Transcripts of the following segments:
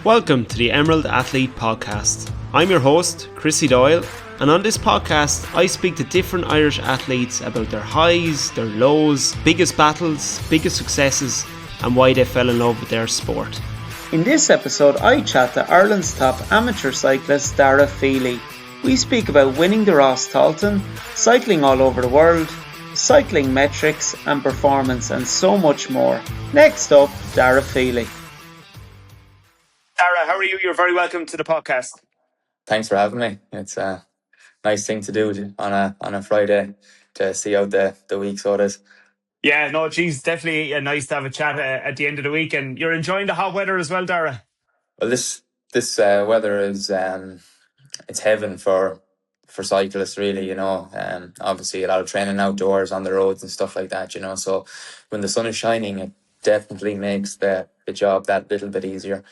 Welcome to the Emerald Athlete Podcast. I'm your host, Chrissy Doyle, and on this podcast I speak to different Irish athletes about their highs, their lows, biggest battles, biggest successes, and why they fell in love with their sport. In this episode I chat to Ireland's top amateur cyclist Daire Feeley. We speak about winning the Rás Tailteann, cycling all over the world, cycling metrics and performance, and so much more. Next up, Daire Feeley. Daire, how are you? You're very welcome to the podcast. Thanks for having me. It's a nice thing to do on a Friday to see out the week, so it is. Yeah, no, geez, definitely nice to have a chat at the end of the week. And you're enjoying the hot weather as well, Daire? Well, this weather is it's heaven for cyclists, really. Obviously a lot of training outdoors on the roads and stuff like that. So when the sun is shining, it definitely makes the job that little bit easier.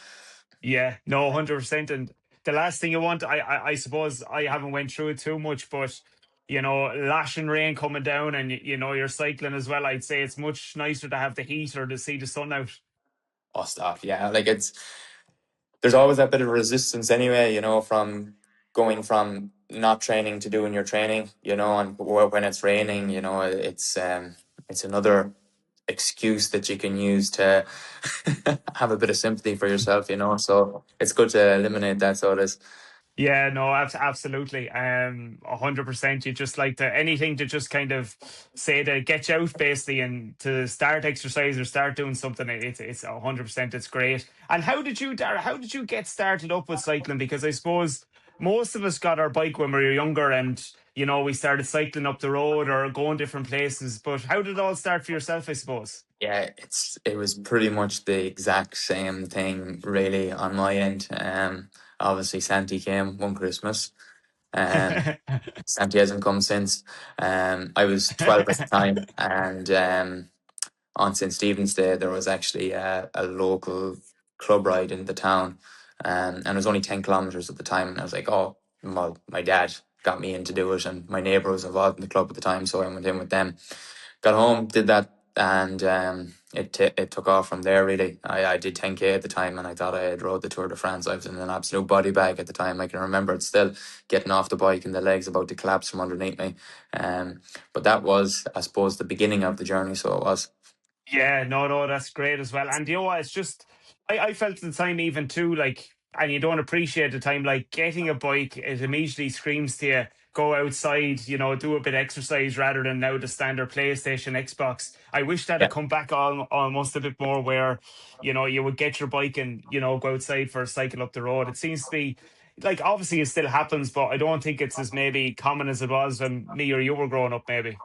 Yeah, no, 100%. And the last thing you want, I suppose I haven't went through it too much, but lashing rain coming down and you're cycling as well. I'd say it's much nicer to have the heat or to see the sun out. Oh, stop! Yeah, there's always that bit of resistance anyway. From going from not training to doing your training. And when it's raining, it's another excuse that you can use to have a bit of sympathy for yourself, so it's good to eliminate that, so it is. Yeah, no, absolutely. 100%. You just like to anything to just kind of say to get you out basically and to start exercise or start doing something. It's 100%. It's great. And Dara, how did you get started up with cycling? Because I suppose most of us got our bike when we were younger and, we started cycling up the road or going different places. But how did it all start for yourself, I suppose? Yeah, it was pretty much the exact same thing really on my end. Obviously Santi came one Christmas. Santi hasn't come since. I was 12 at the time, and on St. Stephen's Day there was actually a local club ride in the town, and it was only 10 kilometres at the time, and I was like, oh, well, my dad got me in to do it, and my neighbour was involved in the club at the time, so I went in with them. Got home, did that, and it took off from there really. I did 10k at the time, and I thought I had rode the Tour de France. I was in an absolute body bag at the time. I can remember it still, getting off the bike and the legs about to collapse from underneath me. But that was, I suppose, the beginning of the journey, so it was. Yeah, no, that's great as well. And you know what? It's just, I felt at the time even too, like, and you don't appreciate the time, like getting a bike, it immediately screams to you, go outside, do a bit of exercise rather than now the standard PlayStation, Xbox. I wish that Yeah. had come back on almost a bit more where, you would get your bike and, go outside for a cycle up the road. It seems to be, like, obviously it still happens, but I don't think it's as maybe common as it was when me or you were growing up, maybe.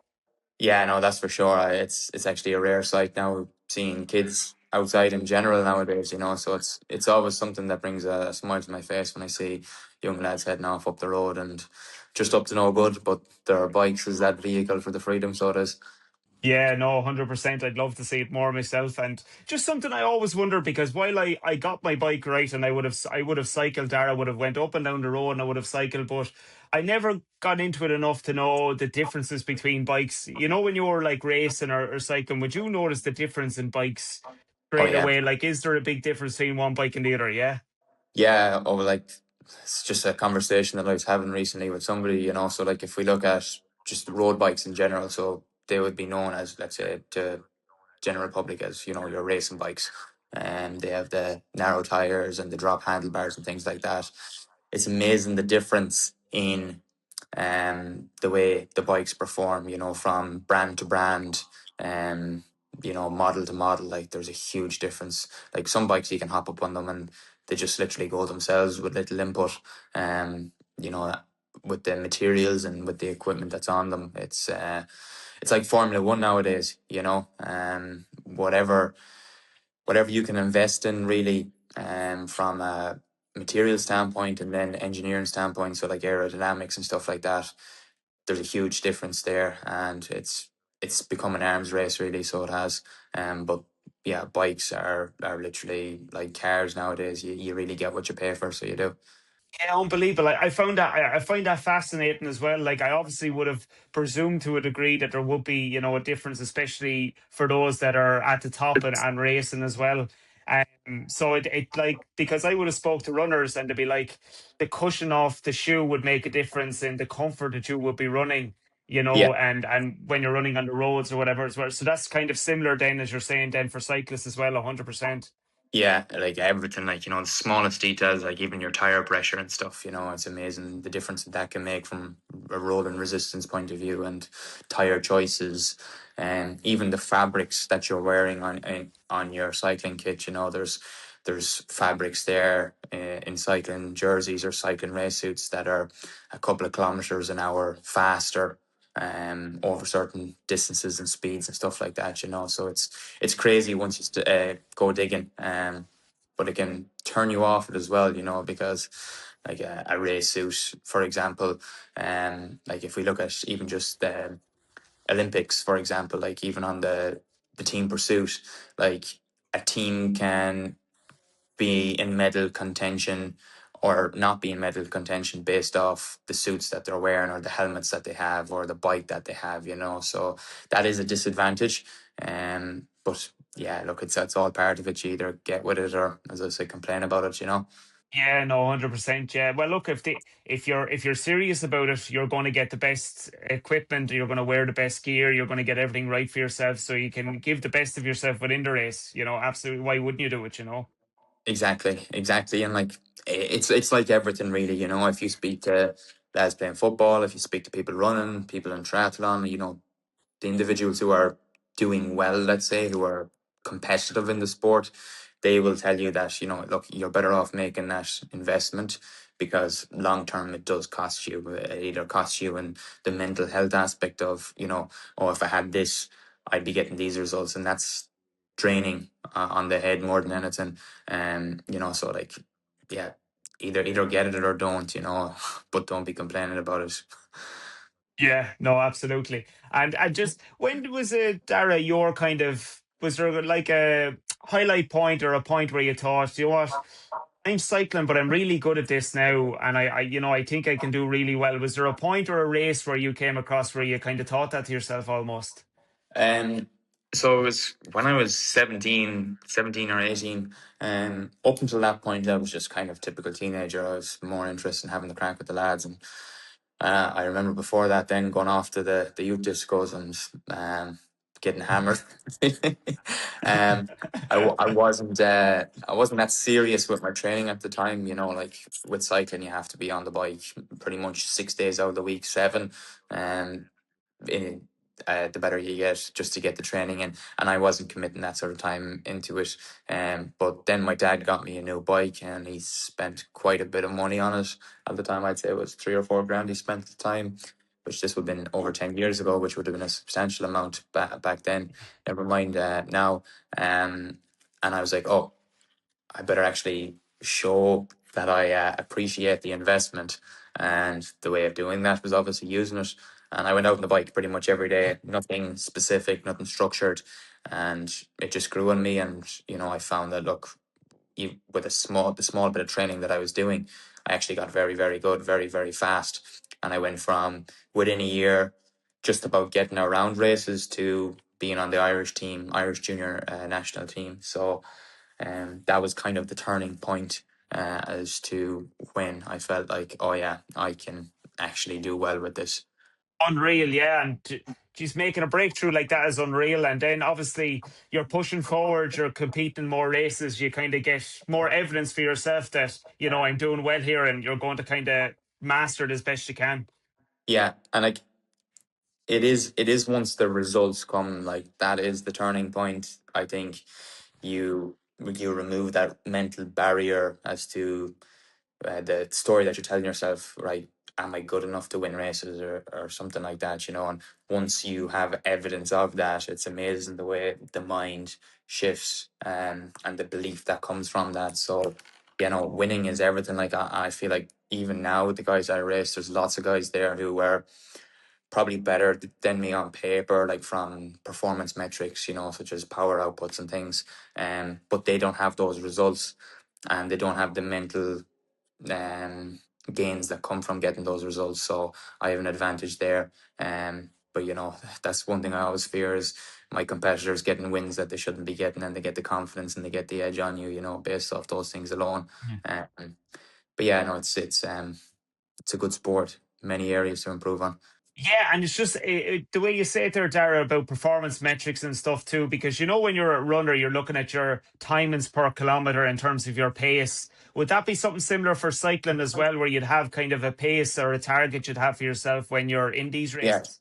Yeah, no, that's for sure. It's actually a rare sight now seeing kids outside in general nowadays. So it's always something that brings a smile to my face when I see young lads heading off up the road and just up to no good, but their bikes is that vehicle for the freedom, so it is. Yeah, no, 100%. I'd love to see it more myself. And just something I always wonder, because while I got my bike right and I would have cycled there, I would have went up and down the road and I would have cycled, but I never got into it enough to know the differences between bikes. When you were like racing or cycling, would you notice the difference in bikes Oh straight yeah. away? Like, is there a big difference between one bike and the other? Yeah. Yeah, it's just a conversation that I was having recently with somebody, so like if we look at just the road bikes in general, so they would be known as, let's say, to general public as, your racing bikes. And they have the narrow tires and the drop handlebars and things like that. It's amazing the difference in the way the bikes perform, from brand to brand, model to model. Like there's a huge difference. Like some bikes you can hop up on them and they just literally go themselves with little input. You know, with the materials and with the equipment that's on them, it's like Formula One nowadays. Whatever you can invest in, really, from a material standpoint and then engineering standpoint, so like aerodynamics and stuff like that, there's a huge difference there, and it's become an arms race really, so it has. But yeah, bikes are literally like cars nowadays. You really get what you pay for, so you do. Yeah, unbelievable. I found that I find that fascinating as well. Like I obviously would have presumed to a degree that there would be, a difference, especially for those that are at the top and racing as well. So it like, because I would have spoke to runners and they'd be like, the cushion of the shoe would make a difference in the comfort that you would be running, Yeah. and when you're running on the roads or whatever as well. So that's kind of similar then, as you're saying, then for cyclists as well, 100%. Yeah, like everything, like, the smallest details, like even your tire pressure and stuff, it's amazing the difference that can make from a rolling resistance point of view, and tire choices, and even the fabrics that you're wearing on your cycling kit. There's fabrics there in cycling jerseys or cycling race suits that are a couple of kilometers an hour faster over certain distances and speeds and stuff like that. So it's crazy once you go digging, but it can turn you off it as well, because like a race suit, for example, like if we look at even just the Olympics, for example, like even on the team pursuit, like a team can be in medal contention or not be in medal contention based off the suits that they're wearing or the helmets that they have or the bike that they have, so that is a disadvantage. But yeah, look, it's all part of it. You either get with it or, as I say, complain about it. Yeah, no, 100%. Yeah. Well, look, if you're serious about it, you're going to get the best equipment, you're going to wear the best gear, you're going to get everything right for yourself, so you can give the best of yourself within the race. Absolutely. Why wouldn't you do it? Exactly, and like it's like everything really. If you speak to lads playing football, if you speak to people running, people in triathlon, the individuals who are doing well, let's say, who are competitive in the sport, they will tell you that, look, you're better off making that investment, because long term it does cost you. It either costs you in the mental health aspect of, oh, if I had this, I'd be getting these results, and that's draining on the head more than anything. So like, yeah, either get it or don't, but don't be complaining about it. Yeah, no, absolutely. And just, when was it, Dara, your kind of, was there like a highlight point or a point where you thought, you know what, I'm cycling, but I'm really good at this now, and I think I can do really well. Was there a point or a race where you came across where you kind of thought that to yourself almost? So it was when I was 17 or 18. Up until that point, I was just kind of typical teenager. I was more interested in having the crack with the lads, and I remember before that, then going off to the youth discos and getting hammered. um, I wasn't that serious with my training at the time. Like with cycling, you have to be on the bike pretty much 6 days out of the week, seven. Um, in, the better you get, just to get the training in. And I wasn't committing that sort of time into it. But then my dad got me a new bike, and he spent quite a bit of money on it. At the time, I'd say it was 3 or 4 grand he spent at the time, which this would have been over 10 years ago, which would have been a substantial amount back then. Never mind now. And I was like, oh, I better actually show that I appreciate the investment. And the way of doing that was obviously using it. And I went out on the bike pretty much every day, nothing specific, nothing structured. And it just grew on me. And, I found that, look, with the small bit of training that I was doing, I actually got very, very good, very, very fast. And I went from within a year just about getting around races to being on the Irish team, Irish junior national team. So that was kind of the turning point as to when I felt like, oh yeah, I can actually do well with this. Unreal, yeah. And she's making a breakthrough like that is unreal. And then obviously you're pushing forward, you're competing in more races, you kind of get more evidence for yourself that, I'm doing well here, and you're going to kind of master it as best you can. Yeah, and like it is once the results come, like that is the turning point. I think you remove that mental barrier as to the story that you're telling yourself, right? Am I good enough to win races, or something like that, And once you have evidence of that, it's amazing the way the mind shifts, and the belief that comes from that. So, winning is everything. Like I feel like even now with the guys I race, there's lots of guys there who are probably better than me on paper, like from performance metrics, such as power outputs and things. But they don't have those results, and they don't have the mental um, gains that come from getting those results. So I have an advantage there. But that's one thing I always fear is my competitors getting wins that they shouldn't be getting, and they get the confidence and they get the edge on you, based off those things alone. Um, but yeah, no, it's a good sport. Many areas to improve on. Yeah, and it's just the way you say it there, Dara, about performance metrics and stuff too, because when you're a runner, you're looking at your timings per kilometre in terms of your pace. Would that be something similar for cycling as well, where you'd have kind of a pace or a target you'd have for yourself when you're in these Yeah. races?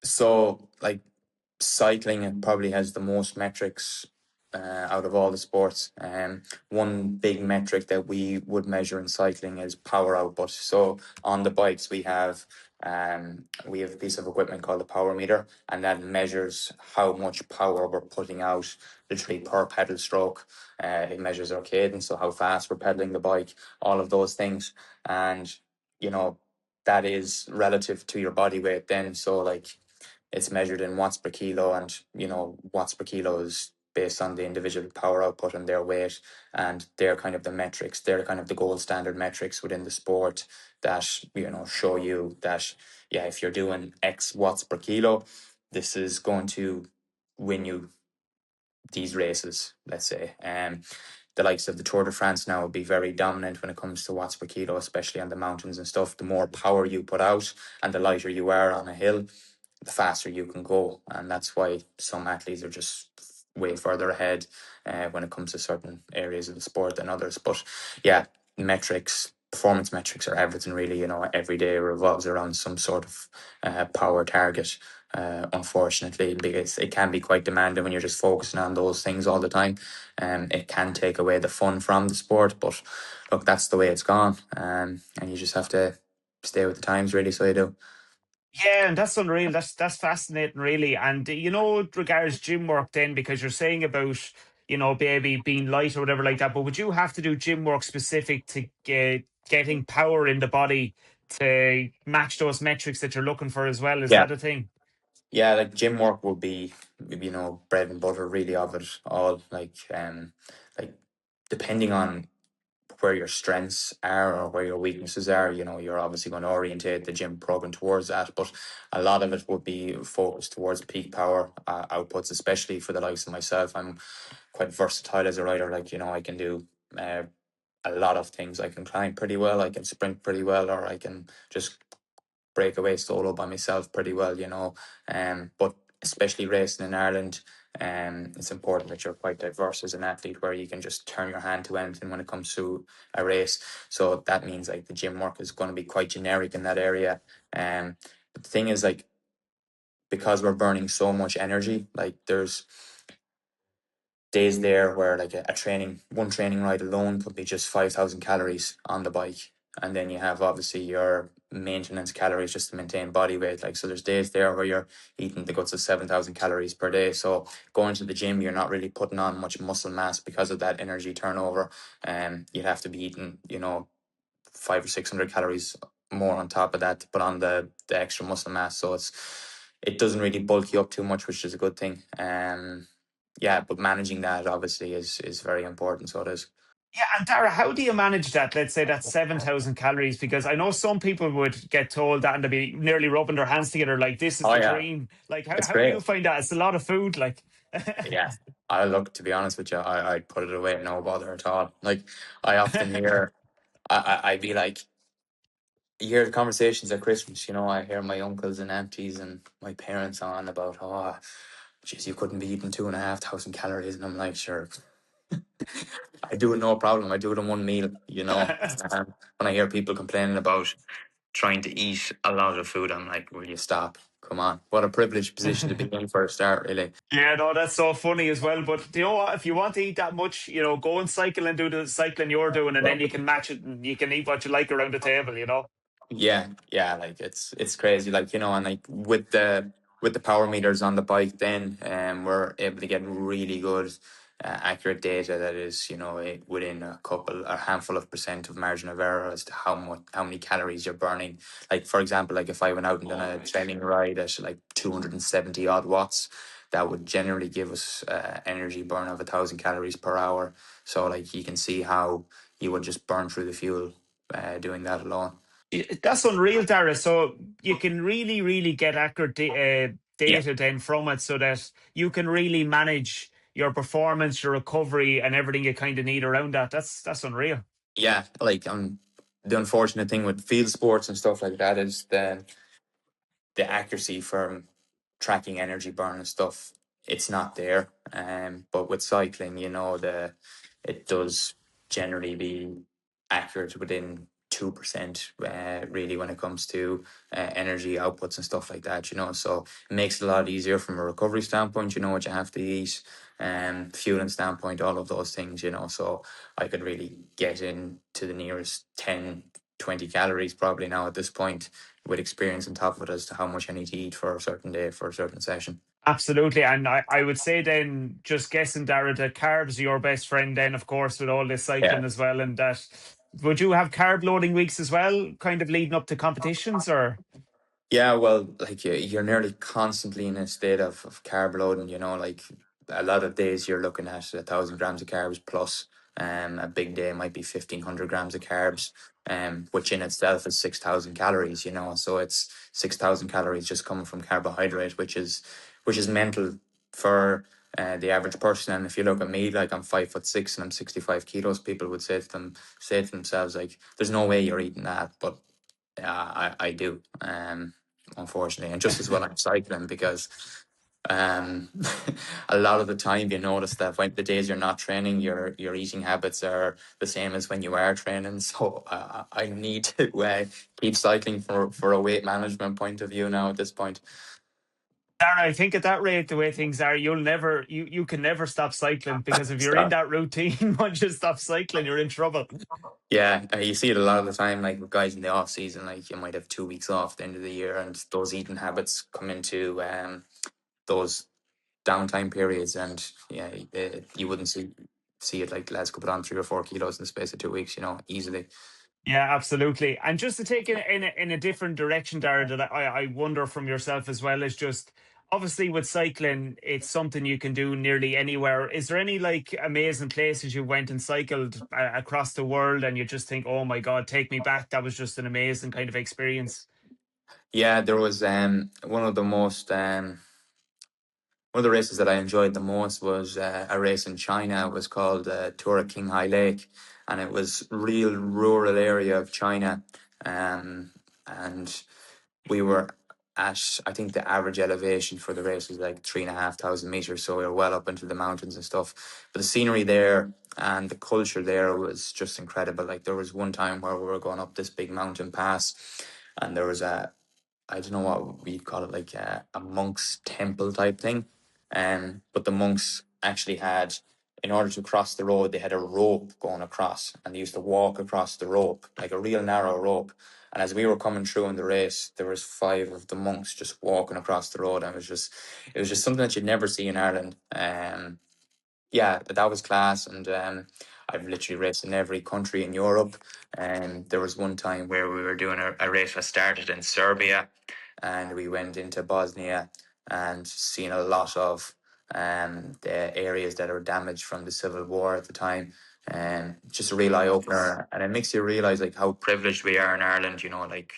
So like cycling, it probably has the most metrics out of all the sports. One big metric that we would measure in cycling is power output. So on the bikes, we have a piece of equipment called the power meter, and that measures how much power we're putting out literally per pedal stroke. It measures our cadence, so how fast we're pedaling the bike, all of those things, and that is relative to your body weight. Then, so like, it's measured in watts per kilo, and watts per kilo is based on the individual power output and their weight, and they're kind of the metrics. They're kind of the gold standard metrics within the sport that show you that, yeah, if you're doing X watts per kilo, this is going to win you these races, let's say. The likes of the Tour de France now will be very dominant when it comes to watts per kilo, especially on the mountains and stuff. The more power you put out and the lighter you are on a hill, the faster you can go. And that's why some athletes are just way further ahead when it comes to certain areas of the sport than others. But yeah, performance metrics are everything really. Every day revolves around some sort of power target. Unfortunately, because it can be quite demanding when you're just focusing on those things all the time. It can take away the fun from the sport, but look, that's the way it's gone. And you just have to stay with the times, really. So you do. Yeah, and that's unreal. That's fascinating, really. And with regards gym work, then, because you're saying about maybe being light or whatever like that, but would you have to do gym work specific to getting power in the body to match those metrics that you're looking for as well? Is Yeah. that a thing? Yeah, like gym work would be, bread and butter really of it all. Like depending on where your strengths are or where your weaknesses are, you're obviously going to orientate the gym program towards that. But a lot of it would be focused towards peak power outputs, especially for the likes of myself. I'm quite versatile as a rider. Like, I can do a lot of things. I can climb pretty well, I can sprint pretty well, or I can just breakaway solo by myself pretty well, but especially racing in Ireland, it's important that you're quite diverse as an athlete, where you can just turn your hand to anything when it comes to a race. So that means like the gym work is going to be quite generic in that area. But the thing is, like, because we're burning so much energy, like there's days there where like one training ride alone could be just 5,000 calories on the bike. And then you have obviously your maintenance calories just to maintain body weight. Like, so there's days there where you're eating the guts of 7,000 calories per day. So going to the gym, you're not really putting on much muscle mass because of that energy turnover. You'd have to be eating, 500 or 600 calories more on top of that to put on the extra muscle mass. So it doesn't really bulk you up too much, which is a good thing. Yeah, but managing that obviously is very important. So it is. Yeah, and Dara, how do you manage that? Let's say that's 7,000 calories, because I know some people would get told that and they'd be nearly rubbing their hands together like this is Oh the yeah, dream. Like, it's how do great. you find that? It's a lot of food, like. Yeah, I look, to be honest with you, I'd put it away, no bother at all. Like, I often hear, I'd be like, you hear the conversations at Christmas. I hear my uncles and aunties and my parents on about, oh, geez, you couldn't be eating 2,500 calories, and I'm like, sure, I do it no problem. I do it in one meal. When I hear people complaining about trying to eat a lot of food, I'm like, will you stop? Come on. What a privileged position to be in for a start, really. Yeah, no, that's so funny as well. But you know what? If you want to eat that much, go and cycle and do the cycling you're doing, and then you can match it and you can eat what you like around the table. Yeah, like it's crazy, like, and like with the power meters on the bike, then we're able to get really good accurate data that is, within a handful of percent of margin of error as to how many calories you're burning. Like, for example, like if I went out and done a training ride at like 270 odd watts, that would generally give us energy burn of 1,000 calories per hour. So like, you can see how you would just burn through the fuel doing that alone. That's unreal, Dara. So you can really, really get accurate Yeah. data then from it, so that you can really manage your performance, your recovery, and everything you kind of need around that. That's unreal. Yeah, like the unfortunate thing with field sports and stuff like that is the accuracy from tracking energy burn and stuff, it's not there. But with cycling, it does generally be accurate within 2%, really, when it comes to energy outputs and stuff like that. So it makes it a lot easier from a recovery standpoint. You know what you have to eat, fueling standpoint, all of those things. So I could really get in to the nearest 10, 20 calories probably now at this point, with experience on top of it, as to how much I need to eat for a certain day, for a certain session. Absolutely. And I would say then, just guessing, Dara, that carbs are your best friend then, of course, with all this Yeah. cycling as well. And that, would you have carb loading weeks as well, kind of leading up to competitions, or? Yeah, well, like you're nearly constantly in a state of carb loading. Like a lot of days you're looking at 1,000 grams of carbs plus. A big day might be 1,500 grams of carbs, which in itself is 6,000 calories. So it's 6,000 calories just coming from carbohydrate, which is mental for the average person. And if you look at me, like I'm 5'6" and I'm 65 kilos, people would say to themselves, like, "There's no way you're eating that," but I do, unfortunately, and just as well I'm cycling, because um, a lot of the time you notice that when the days you're not training, your eating habits are the same as when you are training. So I need to keep cycling for a weight management point of view now at this point. Dara, I think at that rate, the way things are, you can never stop cycling, because if you're in Stop. that routine, once you stop cycling, you're in trouble. Yeah, you see it a lot of the time, like with guys in the off season. Like you might have 2 weeks off at the end of the year, and those eating habits come into those downtime periods, and yeah, you wouldn't see it, like lads could put on 3 or 4 kilos in the space of 2 weeks, easily. Yeah, absolutely. And just to take it in a different direction, Dara, that I wonder from yourself as well, is just, obviously with cycling, it's something you can do nearly anywhere. Is there any like amazing places you went and cycled across the world, and you just think, oh my God, take me back? That was just an amazing kind of experience. Yeah, there was one of the races that I enjoyed the most was a race in China. It was called Tour of King High Lake, and it was real rural area of China, and we were at, I think the average elevation for the race was like 3,500 meters, so we were well up into the mountains and stuff. But the scenery there and the culture there was just incredible. Like there was one time where we were going up this big mountain pass, and there was I don't know what we'd call it, like a monk's temple type thing. But the monks actually had, in order to cross the road, they had a rope going across, and they used to walk across the rope, like a real narrow rope. And as we were coming through in the race, there was 5 of the monks just walking across the road, and it was just something that you'd never see in Ireland. Yeah, that was class. And I've literally raced in every country in Europe. And there was one time where we were doing a race that started in Serbia, and we went into Bosnia and seen a lot of the areas that were damaged from the civil war at the time. And just a real eye opener, and it makes you realize like how privileged we are in Ireland. Like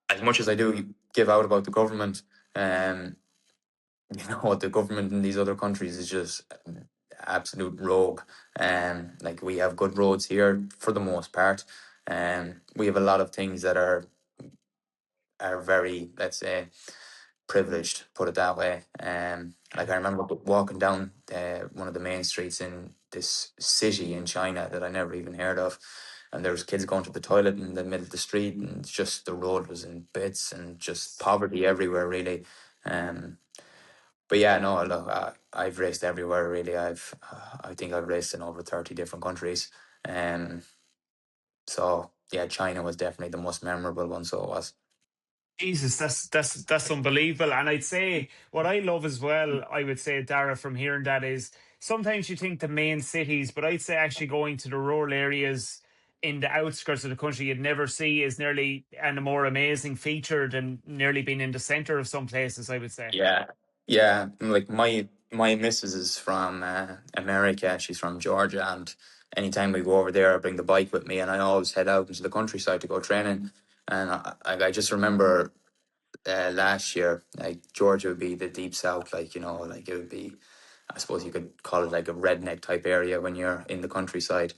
as much as I do give out about the government, um, the government in these other countries is just absolute rogue. Like we have good roads here for the most part. We have a lot of things that are very, let's say, privileged, put it that way. Like I remember walking down one of the main streets in this city in China that I never even heard of, and there was kids going to the toilet in the middle of the street, and just the road was in bits, and just poverty everywhere, really. But yeah, no, look, I've raced everywhere, really. I think I've raced in over 30 different countries. So yeah, China was definitely the most memorable one. So it was. Jesus, that's unbelievable. And I'd say what I love as well, I would say, Dara, from hearing that, is sometimes you think the main cities, but I'd say actually going to the rural areas in the outskirts of the country you'd never see is nearly and a more amazing feature than nearly being in the centre of some places, I would say. Yeah, yeah. Like my missus is from America. She's from Georgia, and anytime we go over there, I bring the bike with me, and I always head out into the countryside to go training. And I just remember last year, like Georgia would be the deep south, like like it would be, I suppose you could call it like a redneck type area when you're in the countryside.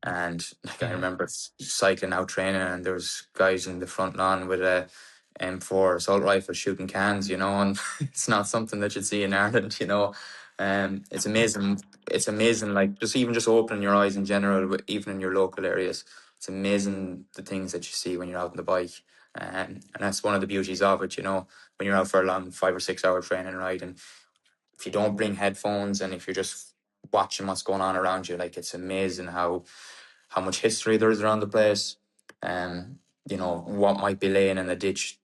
And like I Yeah. remember cycling out training, and there was guys in the front lawn with a M4 assault rifle shooting cans, and it's not something that you'd see in Ireland. It's amazing. It's amazing, like just opening your eyes in general, even in your local areas. It's amazing the things that you see when you're out on the bike. And that's one of the beauties of it, when you're out for a long 5 or 6 hour training ride, and if you don't bring headphones and if you're just watching what's going on around you, like it's amazing how much history there is around the place, and what might be laying in a ditch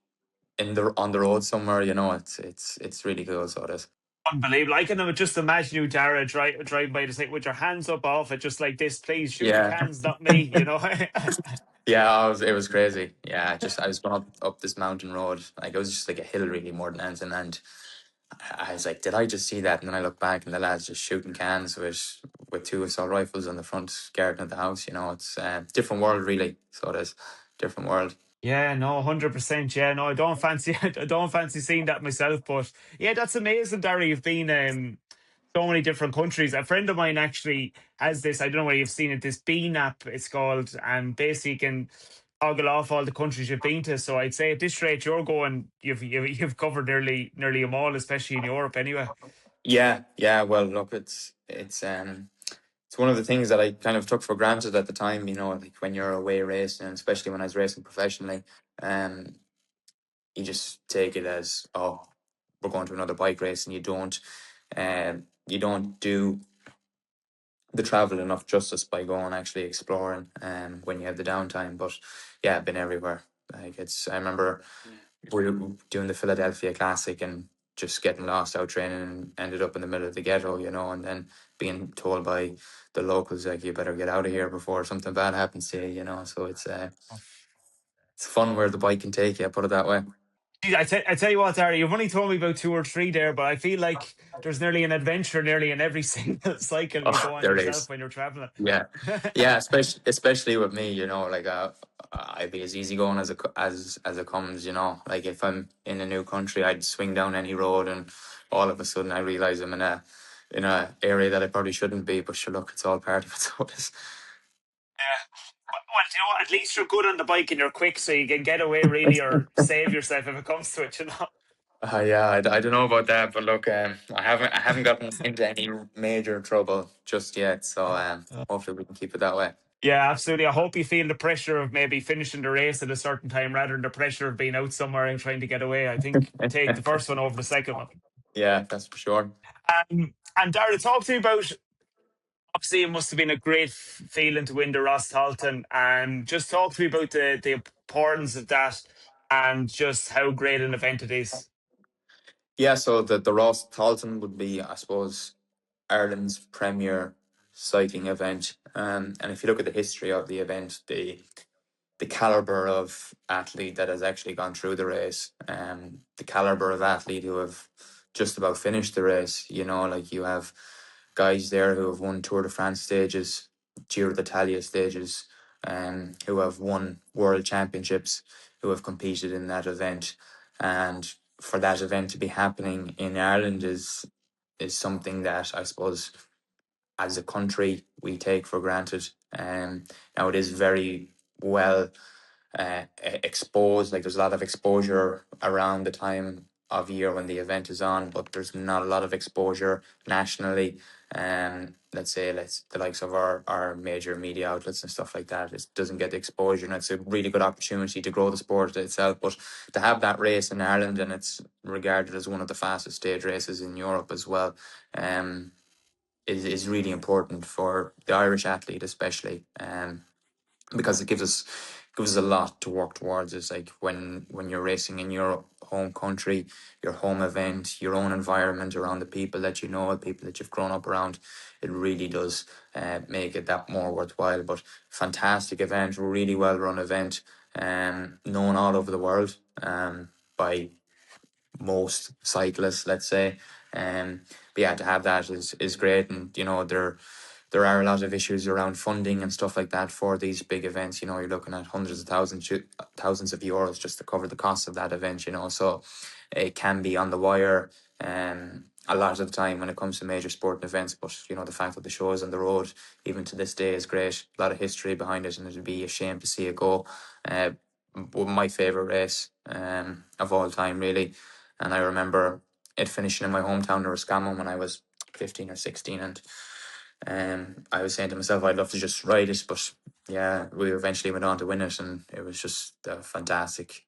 on the road somewhere. It's really cool. So it is. Unbelievable. I can just imagine you, Dara, drive by the site with your hands up off it, just like this. Please shoot the Yeah, cans, not me. yeah, it was crazy. Yeah, I was going up this mountain road, like it was just like a hill really more than anything, and I was like, did I just see that? And then I look back and the lads just shooting cans with two assault rifles on the front garden of the house. It's a different world really. So it is different world. Yeah, no, 100%. Yeah, no, I don't fancy I don't fancy seeing that myself. But yeah, that's amazing, Dara. You've been so many different countries. A friend of mine actually has this. I don't know whether you've seen it. This Bean app, it's called, and basically you can toggle off all the countries you've been to. So I'd say at this rate you're going, you've covered nearly them all, especially in Europe. Anyway. Yeah, yeah. Well, look, it's one of the things that I kind of took for granted at the time. Like when you're away racing, and especially when I was racing professionally, um, you just take it as, oh, we're going to another bike race, and you don't do the travel enough justice by going actually exploring when you have the downtime. But yeah, I've been everywhere. Like I remember we were doing the Philadelphia Classic and just getting lost out training and ended up in the middle of the ghetto, and then being told by the locals, like, you better get out of here before something bad happens to you. So it's fun where the bike can take you, put it that way. Gee, I tell you what, Ari, you've only told me about two or three there, but I feel like there's nearly an adventure nearly in every single cycle you Oh, go on there yourself is. when you're traveling. Yeah, yeah, especially with me, like I'd be as easygoing as it comes, Like if I'm in a new country, I'd swing down any road, and all of a sudden I realize I'm in a area that I probably shouldn't be. But sure, look, it's all part of it. So it's, Well, you know what? At least you're good on the bike and you're quick, so you can get away really or save yourself if it comes to it. yeah, I don't know about that, but look, I haven't gotten into any major trouble just yet. So hopefully we can keep it that way. Yeah, absolutely. I hope you feel the pressure of maybe finishing the race at a certain time rather than the pressure of being out somewhere and trying to get away. I think take the first one over the second one. Yeah, that's for sure. And Dara, talk to me about, obviously it must have been a great feeling to win the Rás Tailteann, and just talk to me about the importance of that and just how great an event it is. Yeah, so the Rás Tailteann would be, I suppose, Ireland's premier cycling event. And if you look at the history of the event, the caliber of athlete that has actually gone through the race, the caliber of athlete who have just about finished the race, like you have guys there who have won Tour de France stages, Giro d'Italia stages, who have won world championships, who have competed in that event. And for that event to be happening in Ireland is something that I suppose as a country we take for granted. Now it is very well exposed. Like there's a lot of exposure around the time of year when the event is on, but there's not a lot of exposure nationally. Let's the likes of our major media outlets and stuff like that. It doesn't get the exposure, and it's a really good opportunity to grow the sport itself. But to have that race in Ireland, and it's regarded as one of the fastest stage races in Europe as well, is really important for the Irish athlete, especially. Because it gives us a lot to work towards. It's like when you're racing in your home country, your home event, your own environment, around the people that you know, the people that you've grown up around, it really does make it that more worthwhile. But fantastic event, really well run event, known all over the world by most cyclists, let's say. But yeah, to have that is great, and they're there are a lot of issues around funding and stuff like that for these big events. You're looking at hundreds of thousands of euros just to cover the cost of that event. So it can be on the wire. A lot of the time when it comes to major sporting events, but the fact that the show is on the road, even to this day, is great. A lot of history behind it, and it'd be a shame to see it go. My favourite race of all time, really. And I remember it finishing in my hometown of Roscommon when I was 15 or 16, and I was saying to myself, I'd love to just ride it, but yeah, we eventually went on to win it, and it was just a fantastic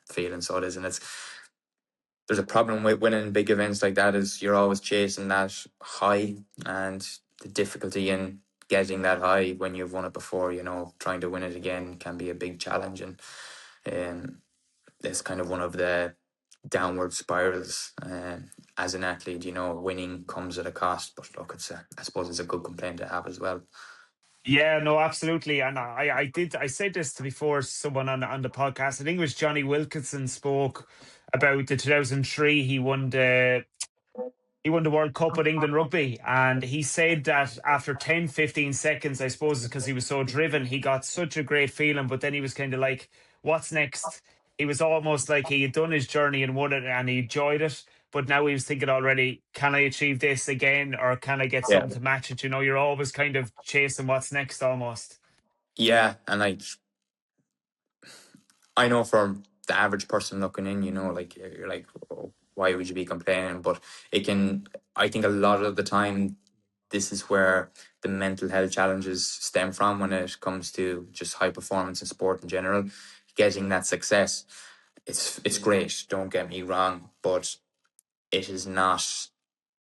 feeling. So it is, and there's a problem with winning big events like that, is you're always chasing that high, and the difficulty in getting that high when you've won it before, trying to win it again can be a big challenge. And it's kind of one of the downward spirals as an athlete. Winning comes at a cost, but look, I suppose it's a good complaint to have as well. Yeah, no, absolutely. And I said this to before someone on the podcast. I think it was Johnny Wilkinson spoke about the 2003. He won the World Cup with England Rugby. And he said that after 10, 15 seconds, I suppose because he was so driven, he got such a great feeling. But then he was kind of like, what's next? He was almost like he had done his journey and won it and he enjoyed it. But now he was thinking already, can I achieve this again, or can I get Yeah. something to match it? You're always kind of chasing what's next almost. Yeah, and I know from the average person looking in, like you're like, oh, why would you be complaining? But I think a lot of the time, this is where the mental health challenges stem from when it comes to just high performance in sport in general. Getting that success, it's great, don't get me wrong, but it is not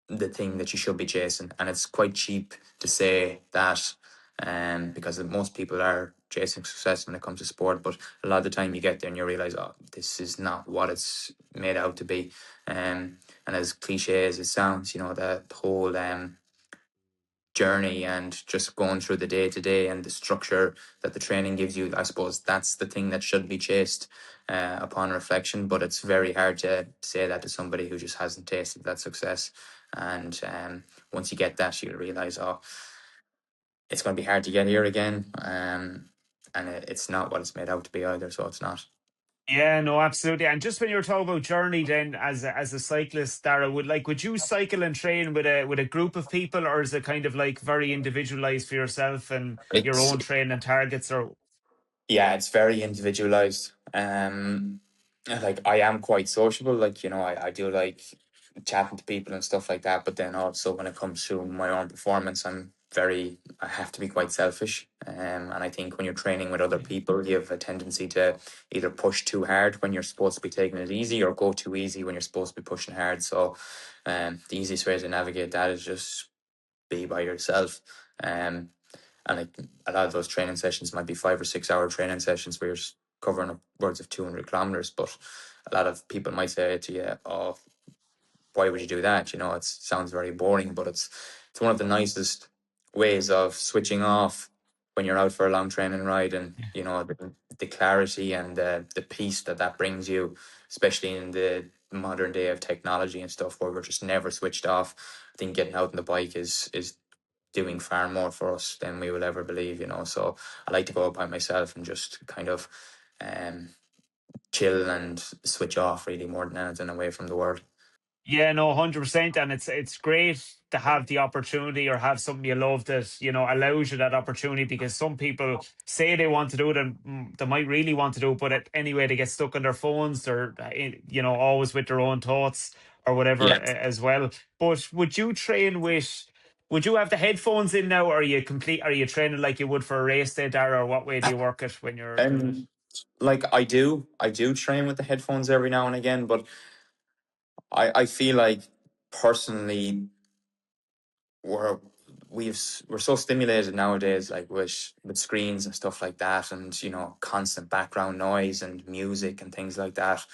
the thing that you should be chasing. And it's quite cheap to say that, because most people are chasing success when it comes to sport, but a lot of the time you get there and you realize, oh, this is not what it's made out to be. And as cliche as it sounds, the whole journey and just going through the day to day and the structure that the training gives you, I suppose that's the thing that should be chased upon reflection. But it's very hard to say that to somebody who just hasn't tasted that success. And once you get that, you'll realize, oh, it's going to be hard to get here again. And it's not what it's made out to be either. So it's not. Yeah, no, absolutely. And just when you were talking about journey, then as a cyclist, Dara, would you cycle and train with a group of people, or is it kind of like very individualized for yourself and your It's own training targets? Or Yeah, it's very individualized. Like I am quite sociable. Like I do like chatting to people and stuff like that. But then also when it comes to my own performance, I have to be quite selfish. And I think when you're training with other people, you have a tendency to either push too hard when you're supposed to be taking it easy, or go too easy when you're supposed to be pushing hard. So, the easiest way to navigate that is just be by yourself. Um, and like a lot of those training sessions might be 5 or 6 hour training sessions where you're covering upwards of 200 kilometers. But a lot of people might say to you, "Oh, why would you do that?" It sounds very boring, but it's one of the nicest ways of switching off when you're out for a long training ride, and the clarity and the peace that brings you, especially in the modern day of technology and stuff where we're just never switched off. I think getting out on the bike is doing far more for us than we will ever believe. So I like to go out by myself and just kind of um chill and switch off, really, more than anything, away from the world. yeah, no, 100%. And it's great to have the opportunity or have something you love that, allows you that opportunity, because some people say they want to do it and they might really want to do it, but anyway, they get stuck on their phones or, always with their own thoughts or whatever Yeah. as well. But would you have the headphones in now, or are you training like you would for a race day, Dara, or what way do you work it when you're doing it? Like I do train with the headphones every now and again, but I feel like personally we're we're so stimulated nowadays, like with screens and stuff like that, and constant background noise and music and things like that.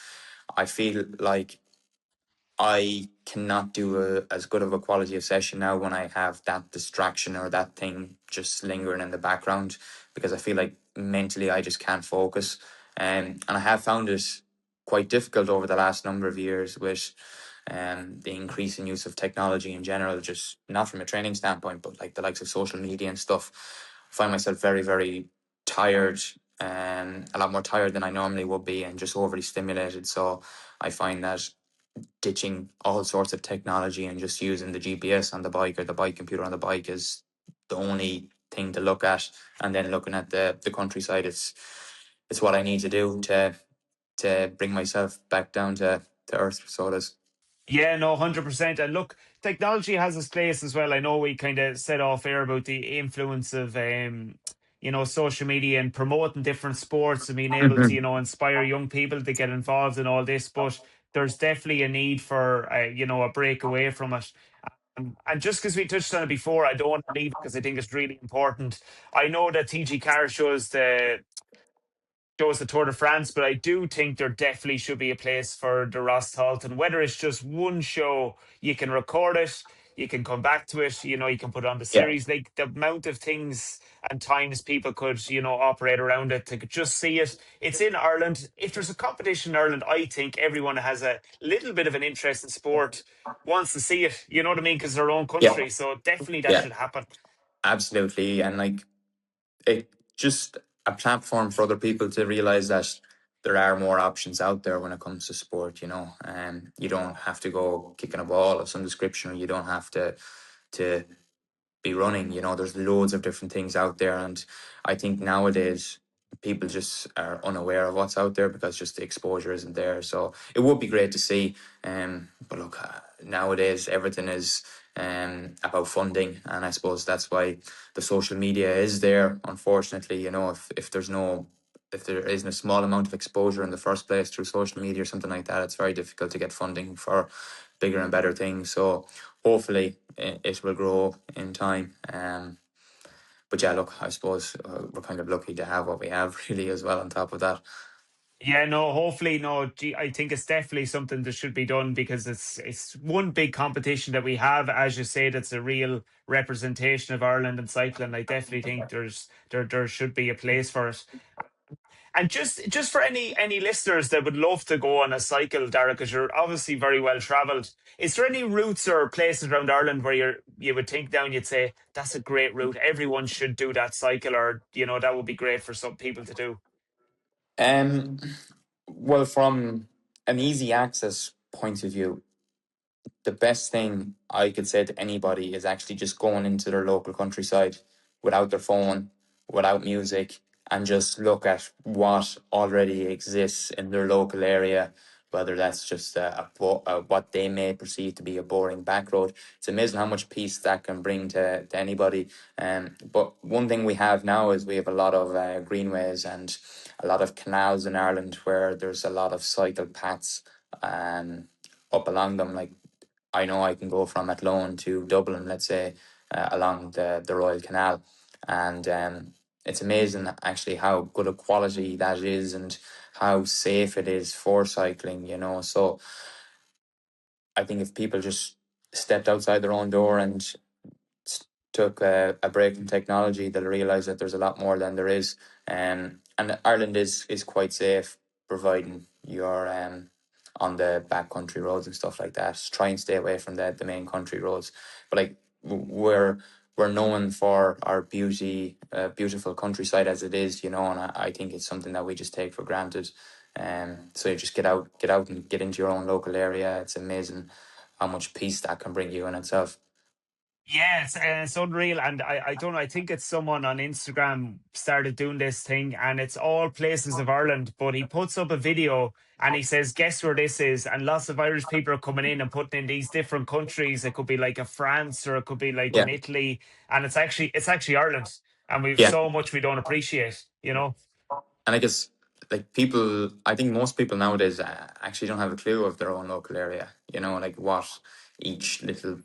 I feel like I cannot do as good of a quality of session now when I have that distraction or that thing just lingering in the background, because I feel like mentally I just can't focus. And I have found it quite difficult over the last number of years with the increasing use of technology in general, just not from a training standpoint, but like the likes of social media and stuff. I find myself very, very tired, a lot more tired than I normally would be, and just overly stimulated. So I find that ditching all sorts of technology and just using the GPS on the bike or the bike computer on the bike is the only thing to look at, and then looking at the countryside, it's what I need to do to bring myself back down to earth. So it is. Yeah, no, 100%. And look, technology has its place as well. I know we kind of set off air about the influence of, social media and promoting different sports and being able to, inspire young people to get involved in all this. But there's definitely a need for, a break away from it. And just because we touched on it before, I don't want to leave because I think it's really important. I know that TG Carr shows the Tour de France, but I do think there definitely should be a place for the Rás Tailteann. Whether it's just one show, you can record it, you can come back to it, you can put on the Yeah, series. Like the amount of things and times people could, operate around it to just see it. It's in Ireland. If there's a competition in Ireland, I think everyone has a little bit of an interest in sport, wants to see it, you know what I mean? Because their own yeah, country. So definitely that yeah, should happen. absolutely. And like, it just a platform for other people to realize that there are more options out there when it comes to sport. And you don't have to go kicking a ball of some description, or you don't have to be running. There's loads of different things out there, and I think nowadays people just are unaware of what's out there because just the exposure isn't there. So it would be great to see. But look, nowadays everything is about funding, and I suppose that's why the social media is there. Unfortunately, if there isn't a small amount of exposure in the first place through social media or something like that, it's very difficult to get funding for bigger and better things. So hopefully it will grow in time. But yeah, look, I suppose we're kind of lucky to have what we have, really, as well, on top of that. Yeah, no, hopefully, no. I think it's definitely something that should be done because it's one big competition that we have. As you say, that's a real representation of Ireland in cycling. I definitely think there should be a place for it. And just for any listeners that would love to go on a cycle, Dara, because you're obviously very well travelled. Is there any routes or places around Ireland where you would think down, you'd say that's a great route. Everyone should do that cycle, or that would be great for some people to do. Um, well, from an easy access point of view, the best thing I could say to anybody is actually just going into their local countryside without their phone, without music, and just look at what already exists in their local area, whether that's just what they may perceive to be a boring back road. It's amazing how much peace that can bring to anybody. But one thing we have now is we have a lot of greenways and a lot of canals in Ireland where there's a lot of cycle paths up along them. Like, I know I can go from Athlone to Dublin, let's say, along the Royal Canal, and it's amazing actually how good a quality that is and how safe it is for cycling. So I think if people just stepped outside their own door and took a break from technology, they'll realise that there's a lot more than there is. And Ireland is quite safe, providing you're on the back country roads and stuff like that. Try and stay away from the main country roads. But like, we're known for our beautiful countryside as it is, and I think it's something that we just take for granted. So you just get out and get into your own local area. It's amazing how much peace that can bring you in itself. Yeah, it's unreal. And I don't know, I think it's someone on Instagram started doing this thing and it's all places of Ireland, but he puts up a video and he says, guess where this is? And lots of Irish people are coming in and putting in these different countries. It could be like a France or it could be like Yeah, in Italy. And it's actually Ireland. And we've yeah. so much we don't appreciate. And I guess, like, people, I think most people nowadays actually don't have a clue of their own local area, like what each little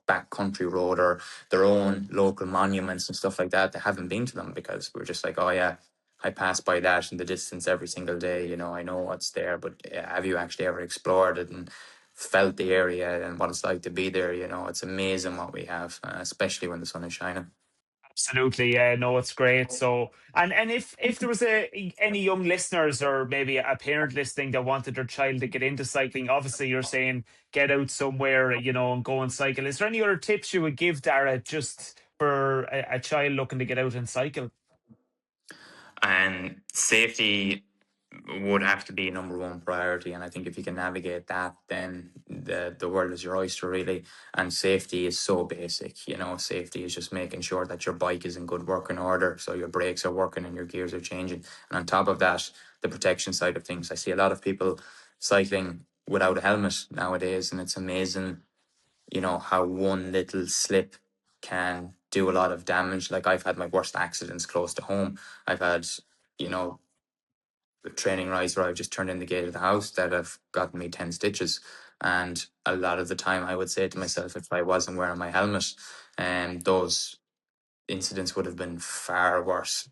back country road or their own local monuments and stuff like that. They haven't been to them because we're just like, oh yeah, I pass by that in the distance every single day. I know what's there, but have you actually ever explored it and felt the area and what it's like to be there? It's amazing what we have, especially when the sun is shining. Absolutely, yeah, no, it's great. So, and if there was any young listeners or maybe a parent listening that wanted their child to get into cycling, obviously you're saying get out somewhere, and go and cycle. Is there any other tips you would give, Dara, just for a child looking to get out and cycle? And safety would have to be number one priority. And I think if you can navigate that, then the world is your oyster, really. And safety is so basic. Safety is just making sure that your bike is in good working order, so your brakes are working and your gears are changing. And on top of that, the protection side of things. I see a lot of people cycling without a helmet nowadays, and it's amazing, how one little slip can do a lot of damage. Like, I've had my worst accidents close to home. I've had, you know, training rides where I've just turned in the gate of the house that have gotten me 10 stitches. And a lot of the time I would say to myself, if I wasn't wearing my helmet, those incidents would have been far worse.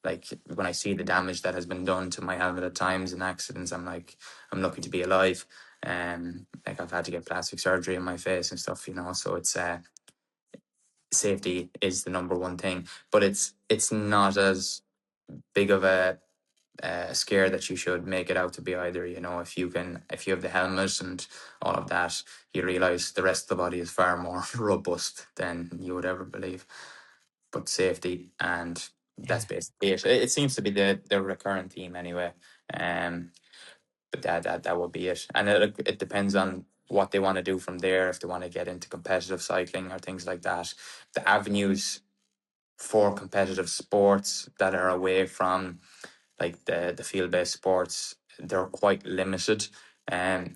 Like, when I see the damage that has been done to my helmet at times in accidents, I'm like, I'm lucky to be alive. Like, I've had to get plastic surgery in my face and stuff, so it's safety is the number one thing, but it's not as big of a scare that you should make it out to be either. If you have the helmet and all of that, you realize the rest of the body is far more robust than you would ever believe. But safety, and that's basically it. It seems to be the recurrent theme anyway. But that would be it. And it depends on what they want to do from there. If they want to get into competitive cycling or things like that, the avenues for competitive sports that are away from like the field based sports, they're quite limited.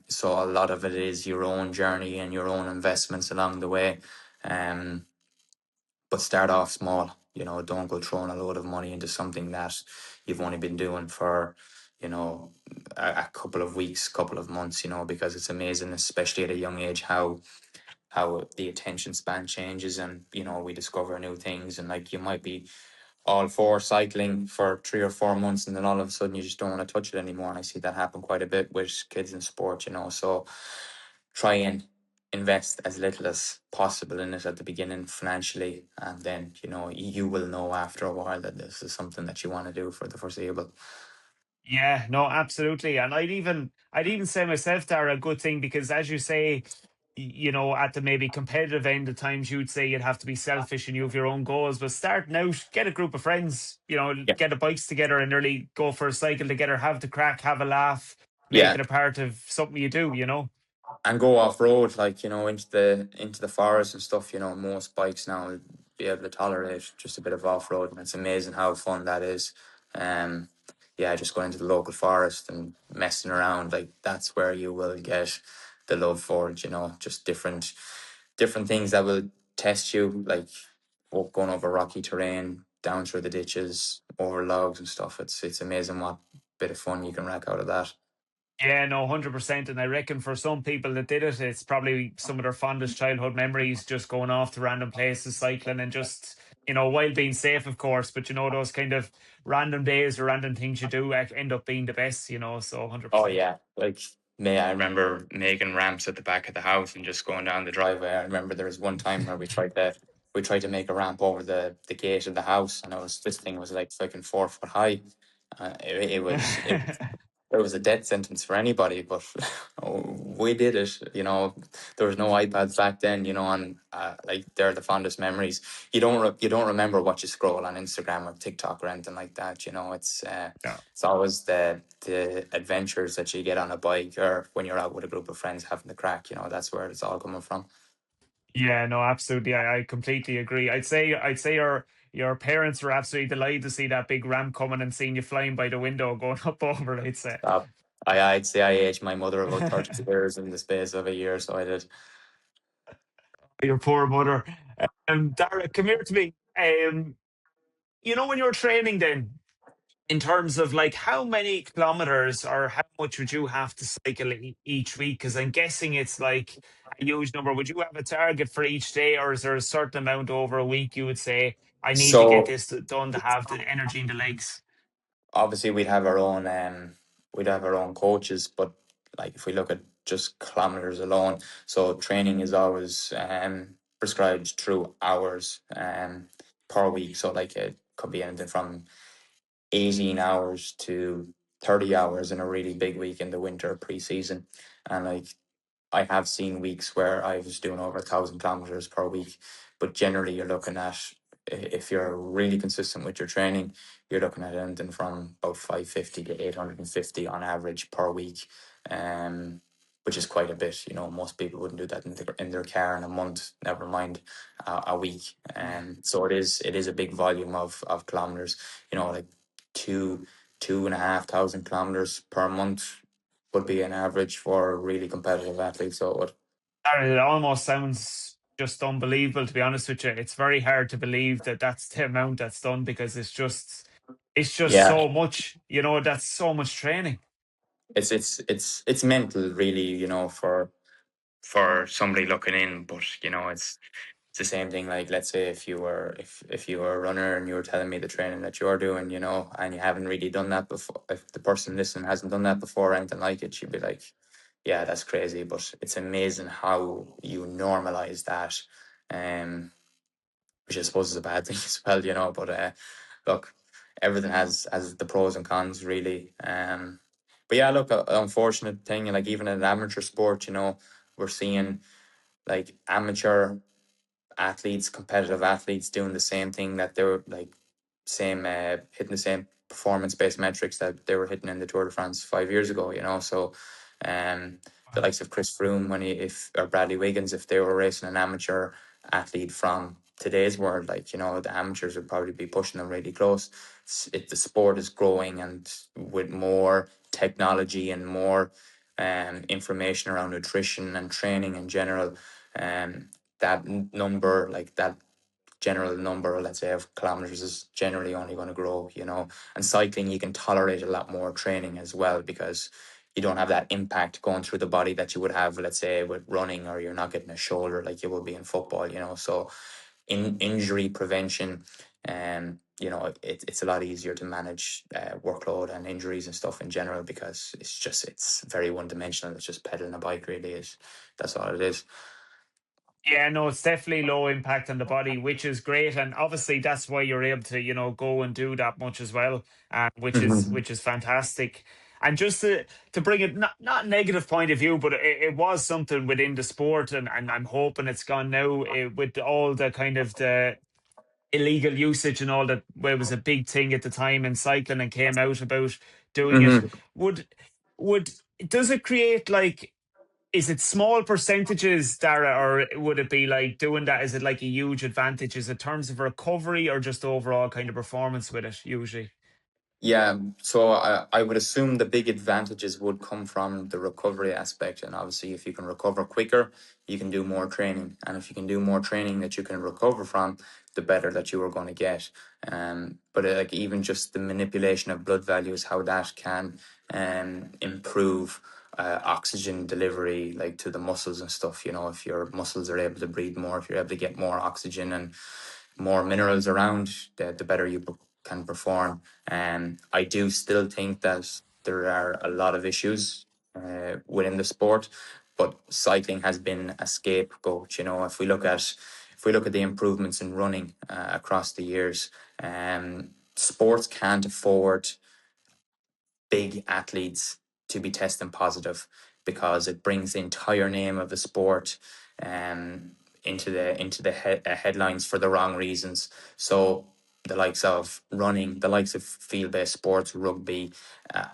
So a lot of it is your own journey and your own investments along the way. But start off small. Don't go throwing a load of money into something that you've only been doing for, a couple of weeks, couple of months. Because it's amazing, especially at a young age, how the attention span changes, and we discover new things. And like, you might be all for cycling for 3 or 4 months, and then all of a sudden you just don't want to touch it anymore. And I see that happen quite a bit with kids in sport. So try and invest as little as possible in it at the beginning financially, and then you will know after a while that this is something that you want to do for the foreseeable. Yeah, no, absolutely. And I'd even say myself, Dara, a good thing, because as you say, at the maybe competitive end, at times you'd say you'd have to be selfish and you have your own goals. But starting out, get a group of friends, Yeah. get the bikes together and nearly go for a cycle together, have the crack, have a laugh, make Yeah, it a part of something you do. and go off road, like, into the forest and stuff. Most bikes now will be able to tolerate just a bit of off road, and it's amazing how fun that is. um yeah, just going into the local forest and messing around, like, that's where you will get the love for it. Just different things that will test you, like going over rocky terrain, down through the ditches, over logs and stuff. It's amazing what bit of fun you can rack out of that. Yeah, no, 100%. And I reckon for some people that did it, it's probably some of their fondest childhood memories, just going off to random places, cycling, and just, while being safe, of course, but those kind of random days or random things you do end up being the best, so Oh 100%. yeah, like, I remember making ramps at the back of the house and just going down the driveway. I remember there was one time where we tried to make a ramp over the gate of the house, and this thing was like fucking 4 foot high. It was a death sentence for anybody, but we did it. There was no iPads back then. And like, they're the fondest memories. You don't remember what you scroll on Instagram or TikTok or anything like that. It's always the adventures that you get on a bike, or when you're out with a group of friends having the crack. That's where it's all coming from. Yeah, no, absolutely. I completely agree. I'd say your parents were absolutely delighted to see that big ram coming and seeing you flying by the window going up over, I'd say. Uh, I'd say I aged my mother about 30 years in the space of a year, so I did. Your poor mother. Dara, come here to me. When you're training then, in terms of like how many kilometers or how much would you have to cycle each week? Because I'm guessing it's like a huge number. Would you have a target for each day, or is there a certain amount over a week you would say, I need to get So this done to have the energy in the legs? obviously we'd have our own coaches, but like, if we look at just kilometers alone, so training is always prescribed through hours. per week. So like it could be anything from 18 hours to 30 hours in a really big week in the winter pre-season. And like I have seen weeks where I was doing over 1,000 kilometers per week, but generally you're looking at, if you're really consistent with your training, you're looking at anything from about 550 to 850 on average per week, which is quite a bit. You know, most people wouldn't do that in their car in a month, never mind a week. So it is a big volume of kilometers. You know, like two and a half thousand kilometers per month would be an average for a really competitive athlete. So it would. Darren, it almost sounds just unbelievable, to be honest with you. It's very hard to believe that that's the amount that's done, because it's just Yeah, so much. You know, that's so much training. it's mental, really. You know, for somebody looking in, but you know, it's the same thing. Like, let's say if you were a runner and you were telling me the training that you're doing, you know, and you haven't really done that before. If the person listening hasn't done that before or anything like it, you'd be like, yeah, that's crazy. But it's amazing how you normalize that, which I suppose is a bad thing as well, you know. But look, everything has the pros and cons, really. But yeah, look, unfortunate thing, like even in amateur sport, you know, we're seeing like amateur athletes, competitive athletes, doing the same thing that they were like, same hitting the same performance based metrics that they were hitting in the Tour de France 5 years ago. You know, so the likes of Chris Froome, or Bradley Wiggins, if they were racing an amateur athlete from today's world, like, you know, the amateurs would probably be pushing them really close. The sport is growing, and with more technology and more information around nutrition and training in general, that number, like that general number, let's say, of kilometers is generally only going to grow, you know. And cycling, you can tolerate a lot more training as well, because you don't have that impact going through the body that you would have, let's say, with running, or you're not getting a shoulder like you will be in football, you know. So in injury prevention, you know, it's a lot easier to manage workload and injuries and stuff in general, because it's very one dimensional. It's just pedaling a bike, really. That's all it is. Yeah, no, it's definitely low impact on the body, which is great, and obviously that's why you're able to, go and do that much as well, which is Mhm. which is fantastic. And just to bring it, not negative point of view, but it was something within the sport, and I'm hoping it's gone now, with all the kind of the illegal usage and all that. Where it was a big thing at the time in cycling and came out about doing it. Mhm. Would would does it create, like, is it small percentages, Dara, or would it be like doing that? Is it like a huge advantage? Is it terms of recovery or just overall kind of performance with it usually? Yeah, so I would assume the big advantages would come from the recovery aspect. And obviously, if you can recover quicker, you can do more training. And if you can do more training that you can recover from, the better that you are going to get. But like, even just the manipulation of blood values, how that can improve oxygen delivery, like to the muscles and stuff. You know, if your muscles are able to breathe more, if you're able to get more oxygen and more minerals around, the better you can perform. I do still think that there are a lot of issues within the sport, but cycling has been a scapegoat. You know, if we look at the improvements in running across the years, sports can't afford big athletes to be testing positive, because it brings the entire name of the sport um, into the headlines for the wrong reasons. So the likes of running, the likes of field-based sports, rugby, uh,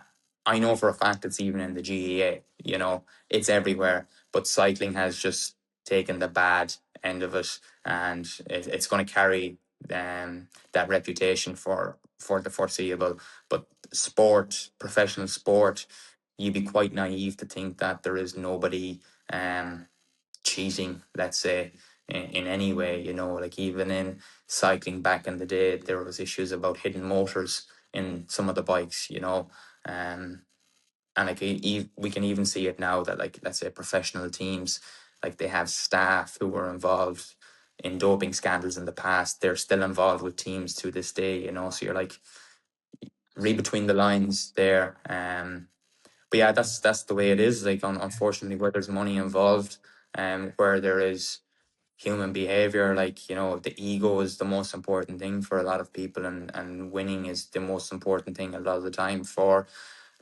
I know for a fact it's even in the GEA. You know, it's everywhere. But cycling has just taken the bad end of it, and it's going to carry that reputation for the foreseeable. But sport, professional sport, you'd be quite naive to think that there is nobody cheating, let's say, in any way. You know, like even in cycling back in the day, there was issues about hidden motors in some of the bikes. You know, and like we can even see it now that, like, let's say professional teams, like they have staff who were involved in doping scandals in the past. They're still involved with teams to this day. You know, so you're like, read between the lines there. But yeah, that's the way it is. Like, unfortunately, where there's money involved, where there is human behavior. Like, the ego is the most important thing for a lot of people, and winning is the most important thing a lot of the time for,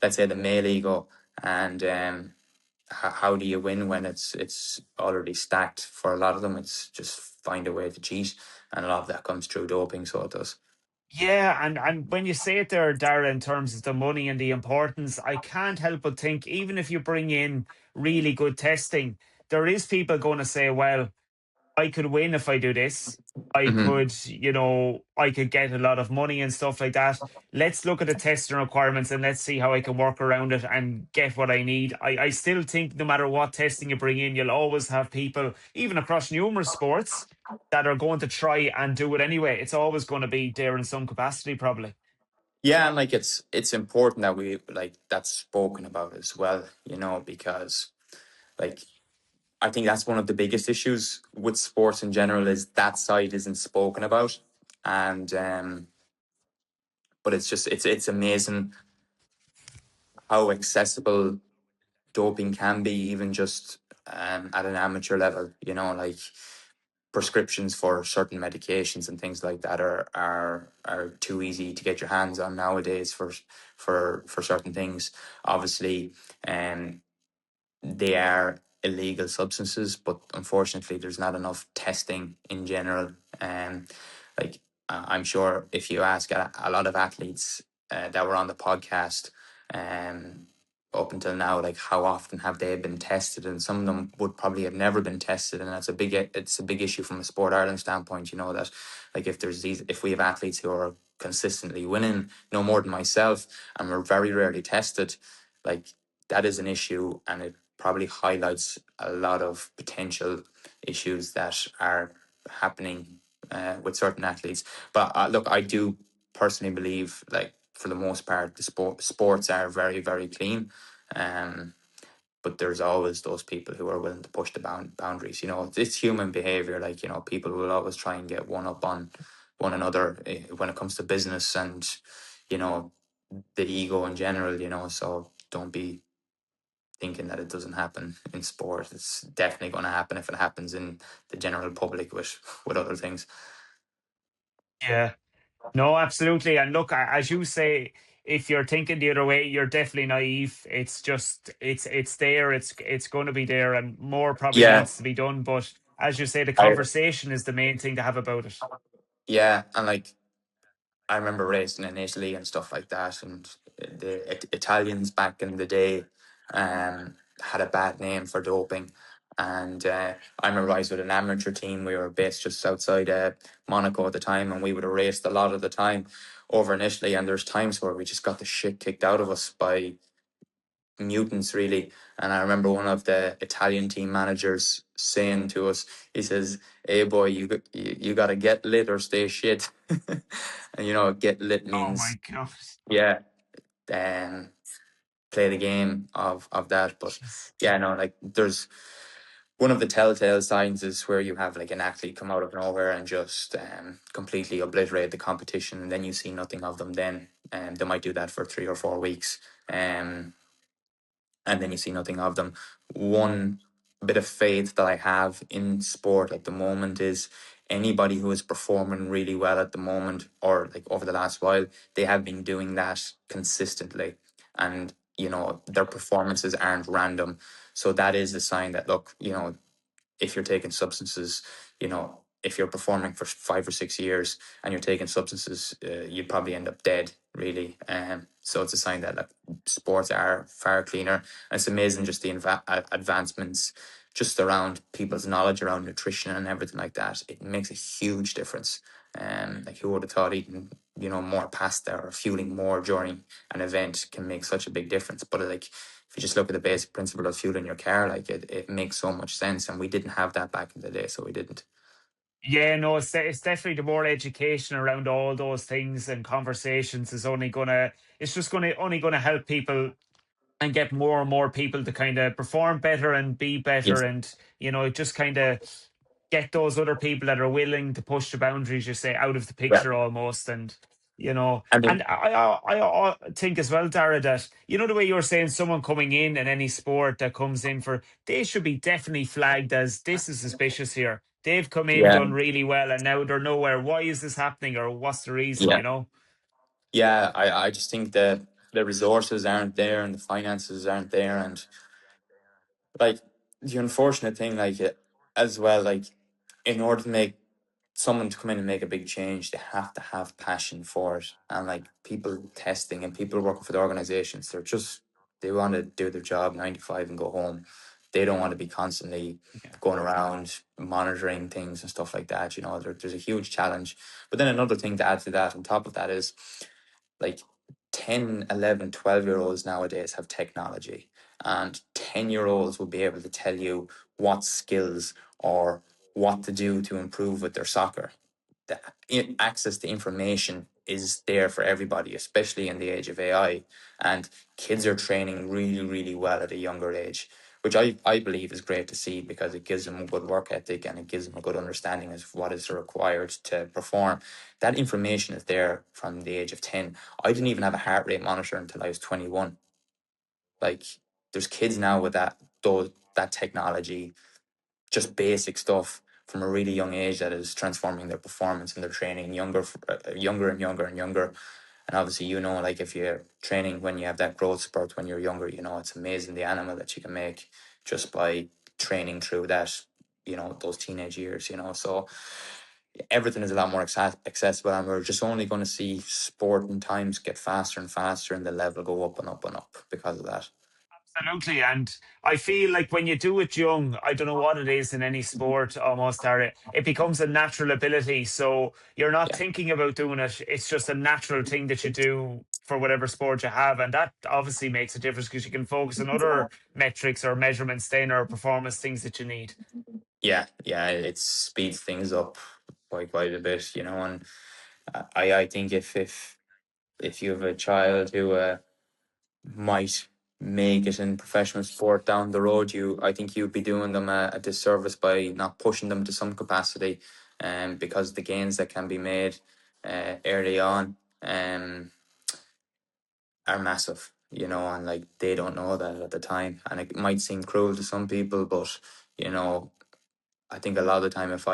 let's say, the male ego. And how do you win when it's already stacked? For a lot of them, it's just find a way to cheat, and a lot of that comes through doping. So it does. Yeah, and when you say it there, Dara, in terms of the money and the importance, I can't help but think, even if you bring in really good testing, there is people going to say, well, I could win if I do this. I Hmm. could, I could get a lot of money and stuff like that. Let's look at the testing requirements and let's see how I can work around it and get what I need. I still think no matter what testing you bring in, you'll always have people, even across numerous sports, that are going to try and do it anyway. It's always going to be there in some capacity, probably. Yeah, and like it's important that we like that's spoken about as well, because like I think that's one of the biggest issues with sports in general is that side isn't spoken about. And but it's amazing how accessible doping can be, even just at an amateur level. Like prescriptions for certain medications and things like that are too easy to get your hands on nowadays for certain things. Obviously, um, they are illegal substances, but unfortunately, there's not enough testing in general. Like I'm sure if you ask a lot of athletes that were on the podcast, um, up until now, like how often have they been tested, and some of them would probably have never been tested, and it's a big issue from a Sport Ireland standpoint. That like if we have athletes who are consistently winning, no more than myself, and we're very rarely tested, like that is an issue, and it probably highlights a lot of potential issues that are happening with certain athletes. But look, I do personally believe, like for the most part, the sports are very, very clean. Um, but there's always those people who are willing to push the boundaries. It's human behavior. Like, people will always try and get one up on one another when it comes to business and, you know, the ego in general, so don't be thinking that it doesn't happen in sport. It's definitely going to happen if it happens in the general public with other things. Yeah. No, absolutely. And look, as you say, if you're thinking the other way, you're definitely naive. It's just it's there. It's going to be there, and more probably Yeah, needs to be done. But as you say, the I conversation is the main thing to have about it. yeah, and like I remember racing in Italy and stuff like that, and the Italians back in the day had a bad name for doping. And I remember I was with an amateur team. We were based just outside Monaco at the time, and we would have raced a lot of the time over in Italy. And there's times where we just got the shit kicked out of us by mutants, really. And I remember one of the Italian team managers saying to us, he says, "Hey boy, you got to get lit or stay shit." And get lit Oh my means, God. yeah, um play the game of that. But Jeez. yeah, no, like there's one of the telltale signs is where you have like an athlete come out of nowhere and just completely obliterate the competition, and then you see nothing of them then. And they might do that for 3 or 4 weeks. um and then you see nothing of them. One bit of faith that I have in sport at the moment is anybody who is performing really well at the moment, or like over the last while, they have been doing that consistently. And, their performances aren't random. So that is a sign that, look, if you're taking substances, if you're performing for 5 or 6 years and you're taking substances, you'd probably end up dead, really. So it's a sign that like sports are far cleaner. And it's amazing just the advancements just around people's knowledge around nutrition and everything like that. It makes a huge difference. Like who would have thought eating, more pasta or fueling more during an event can make such a big difference? But like if you just look at the basic principle of fueling your car, like it makes so much sense. And we didn't have that back in the day, so we didn't. Yeah, no, it's definitely the more education around all those things and conversations is it's just only gonna help people and get more and more people to kind of perform better and be better, Yes. and just kind of get those other people that are willing to push the boundaries, you say, out of the Yeah. picture almost. And I mean, and I think as well, Dara, that the way you were saying, someone coming in any sport that comes in for, they should be definitely flagged as, this is suspicious here. they've come in, Yeah, done really well, and now they're nowhere. Why is this happening, or what's the reason? yeah, You know? yeah. I just think that the resources aren't there and the finances aren't there, and like the unfortunate thing, like as well, like in order to make someone to come in and make a big change, they have to have passion for it. And like people testing and people working for the organizations, they want to do their job 9 to 5 and go home. They don't want to be constantly Yeah. going around monitoring things and stuff like that. You know, there's a huge challenge. But then another thing to add to that, on top of that, is like 10, 11, 12 year olds nowadays have technology, and 10-year-olds will be able to tell you what skills or what to do to improve with their soccer. The access to information is there for everybody, especially in the age of AI. And kids are training really, really well at a younger age, which I believe is great to see, because it gives them a good work ethic and it gives them a good understanding of what is required to perform. That information is there from the age of 10. I didn't even have a heart rate monitor until I was 21. Like, there's kids now with that technology, just basic stuff from a really young age, that is transforming their performance and their training younger and younger and younger. And obviously, you know, like if you're training when you have that growth spurt when you're younger, you know, it's amazing the animal that you can make just by training through that, you know, those teenage years, you know. So everything is a lot more accessible, and we're just only going to see sport and times get faster and faster, and the level go up and up and up because of that. Absolutely. And I feel like when you do it young, I don't know what it is in any sport almost, Dara, it becomes a natural ability. So you're not Yeah. thinking about doing it. It's just a natural thing that you do for whatever sport you have. And that obviously makes a difference because you can focus on other metrics or measurements then, or performance things that you need. Yeah, it speeds things up by quite a bit, you know. And I think if you have a child who might make it in professional sport down the road, I think you'd be doing them a disservice by not pushing them to some capacity, because the gains that can be made early on are massive, you know, and like they don't know that at the time, and it might seem cruel to some people, but you know, I think a lot of the time, if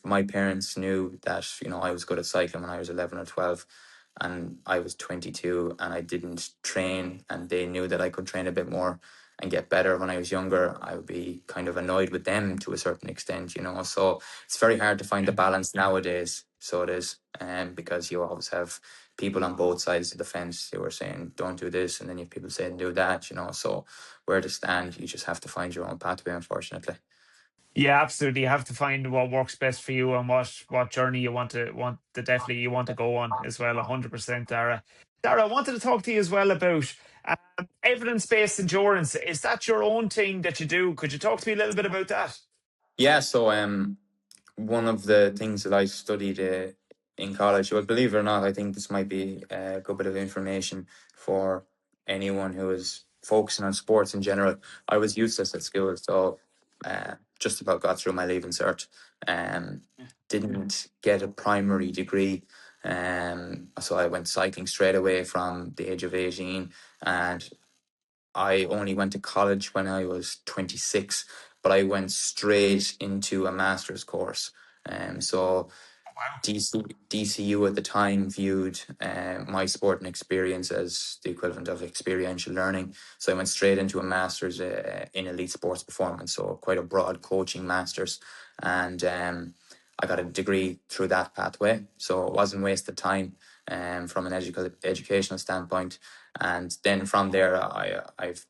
my parents knew that, you know, I was good at cycling when I was 11 or 12, and I was 22 and I didn't train, and they knew that I could train a bit more and get better when I was younger, I would be kind of annoyed with them to a certain extent, you know. So it's very hard to find the balance nowadays. So it is, because you always have people on both sides of the fence who are saying don't do this, and then you have people saying do that, you know. So where to stand, you just have to find your own pathway, unfortunately. Yeah, absolutely. You have to find what works best for you and what journey you want to definitely you want to go on as well. 100%, Dara. Dara, I wanted to talk to you as well about evidence-based endurance. Is that your own thing that you do? Could you talk to me a little bit about that? Yeah, so one of the things that I studied in college, well, believe it or not, I think this might be a good bit of information for anyone who is focusing on sports in general. I was useless at school, so just about got through my leaving cert. Didn't get a primary degree, so I went cycling straight away from the age of 18, and I only went to college when I was 26, but I went straight into a master's course. So Wow. DCU at the time viewed my sporting experience as the equivalent of experiential learning. So I went straight into a master's in elite sports performance, so quite a broad coaching master's. And I got a degree through that pathway. So it wasn't wasted time from an educational standpoint. And then from there, I've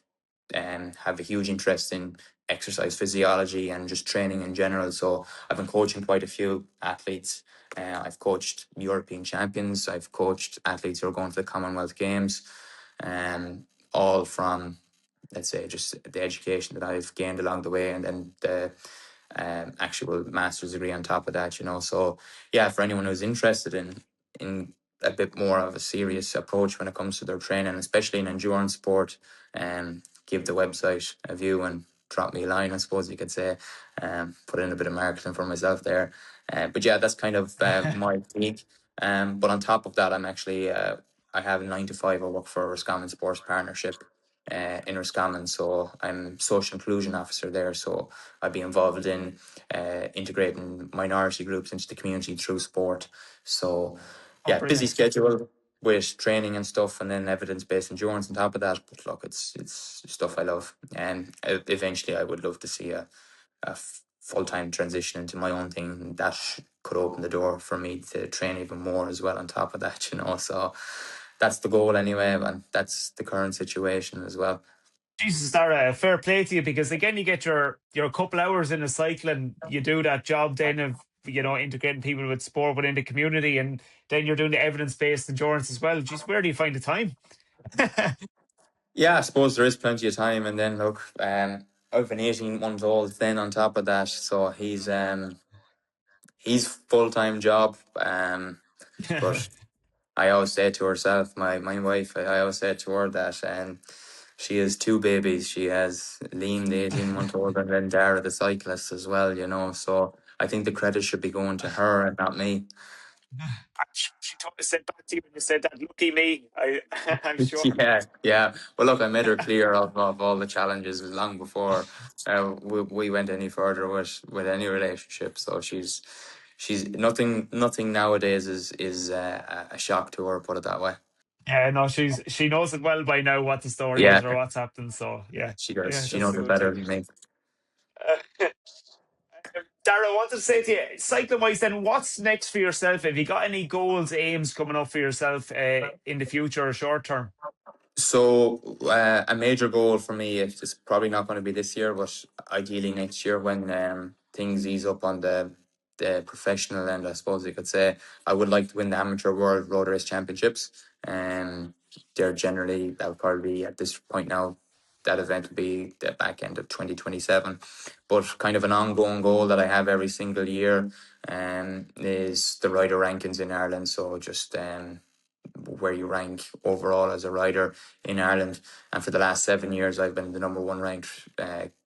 have a huge interest in exercise physiology and just training in general. So I've been coaching quite a few athletes. I've coached European champions. I've coached athletes who are going to the Commonwealth Games, all from, let's say, just the education that I've gained along the way, and then the actual master's degree on top of that. You know, so yeah, for anyone who's interested in a bit more of a serious approach when it comes to their training, especially in endurance sport, give the website a view and drop me a line, I suppose you could say. Put in a bit of marketing for myself there. But yeah, that's kind of my take. But on top of that, I'm actually I have a 9 to 5. I work for Roscommon Sports Partnership, in Roscommon. So I'm social inclusion officer there. So I'd be involved in integrating minority groups into the community through sport. So yeah, busy Brilliant. schedule with training and stuff, and then evidence-based endurance on top of that. But look, it's stuff I love, and eventually I would love to see a full-time transition into my own thing. That could open the door for me to train even more as well on top of that, you know. So that's the goal anyway, and that's the current situation as well. Jesus, Dara, fair play to you, because again, you get your couple hours in a cycle, and you do that job then of integrating people with sport within the community, and then you're doing the evidence based endurance as well. Geez, where do you find the time? Yeah, I suppose there is plenty of time, and then look, I've an 18-month-old then on top of that, so he's full-time job. But I always say to herself, my wife, I always say to her that she has two babies. She has Liam, the 18-month-old, and then Daire, the cyclist, as well, you know. So I think the credit should be going to her and not me. She said back to you when you said that. Lucky me, I'm sure. Yeah. Well, look, I made her clear of all the challenges long before we went any further with any relationship. So she's nothing nowadays is a shock to her. Put it that way. Yeah, no, she knows it well by now what the story is Yeah, or what's happened. So yeah, she does. yeah, She that's knows a it good better thing. than me. Dara, I wanted to say to you, cycling wise, then what's next for yourself? Have you got any goals, aims coming up for yourself in the future or short term? So a major goal for me, it's probably not going to be this year, but ideally next year when things ease up on the professional end, I suppose you could say, I would like to win the Amateur World Road Race Championships. And they're generally, that would probably be at this point now, that event will be the back end of 2027. But kind of an ongoing goal that I have every single year is the rider rankings in Ireland. So just where you rank overall as a rider in Ireland. And for the last 7 years, I've been the number one ranked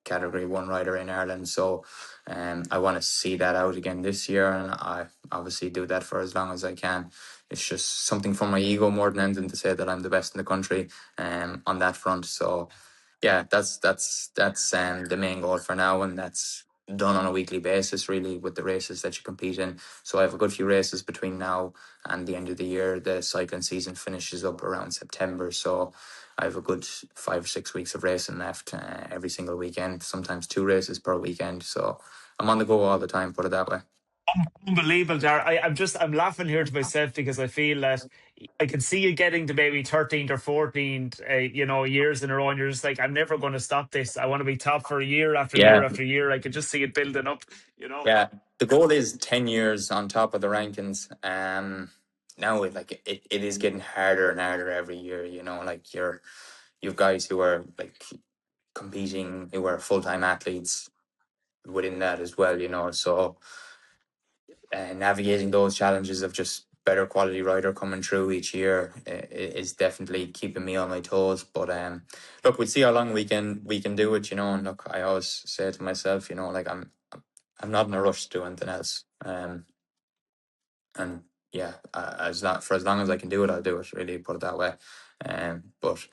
category one rider in Ireland. So I want to see that out again this year, and I obviously do that for as long as I can. It's just something for my ego more than anything to say that I'm the best in the country on that front. So yeah, that's the main goal for now, and that's done on a weekly basis really with the races that you compete in. So I have a good few races between now and the end of the year. The cycling season finishes up around September, so I have a good 5 or 6 weeks of racing left every single weekend, sometimes 2 races per weekend. So I'm on the go all the time, put it that way. Unbelievable, Dar. I'm laughing here to myself because I feel that I can see you getting to maybe 13th or 14th, years in a row, and you're just like, I'm never going to stop this. I want to be top for year after year Yeah, after year. I can just see it building up. yeah. The goal is 10 years on top of the rankings. Now it is getting harder and harder every year. You know, like you've guys who are like competing, who are full time athletes within that as well. You know, so navigating those challenges of just better quality rider coming through each year is definitely keeping me on my toes. But look, we'll see how long we can do it. You know, and look, I always say to myself, you know, like I'm not in a rush to do anything else. And yeah, for as long as I can do it, I'll do it. Really, put it that way. But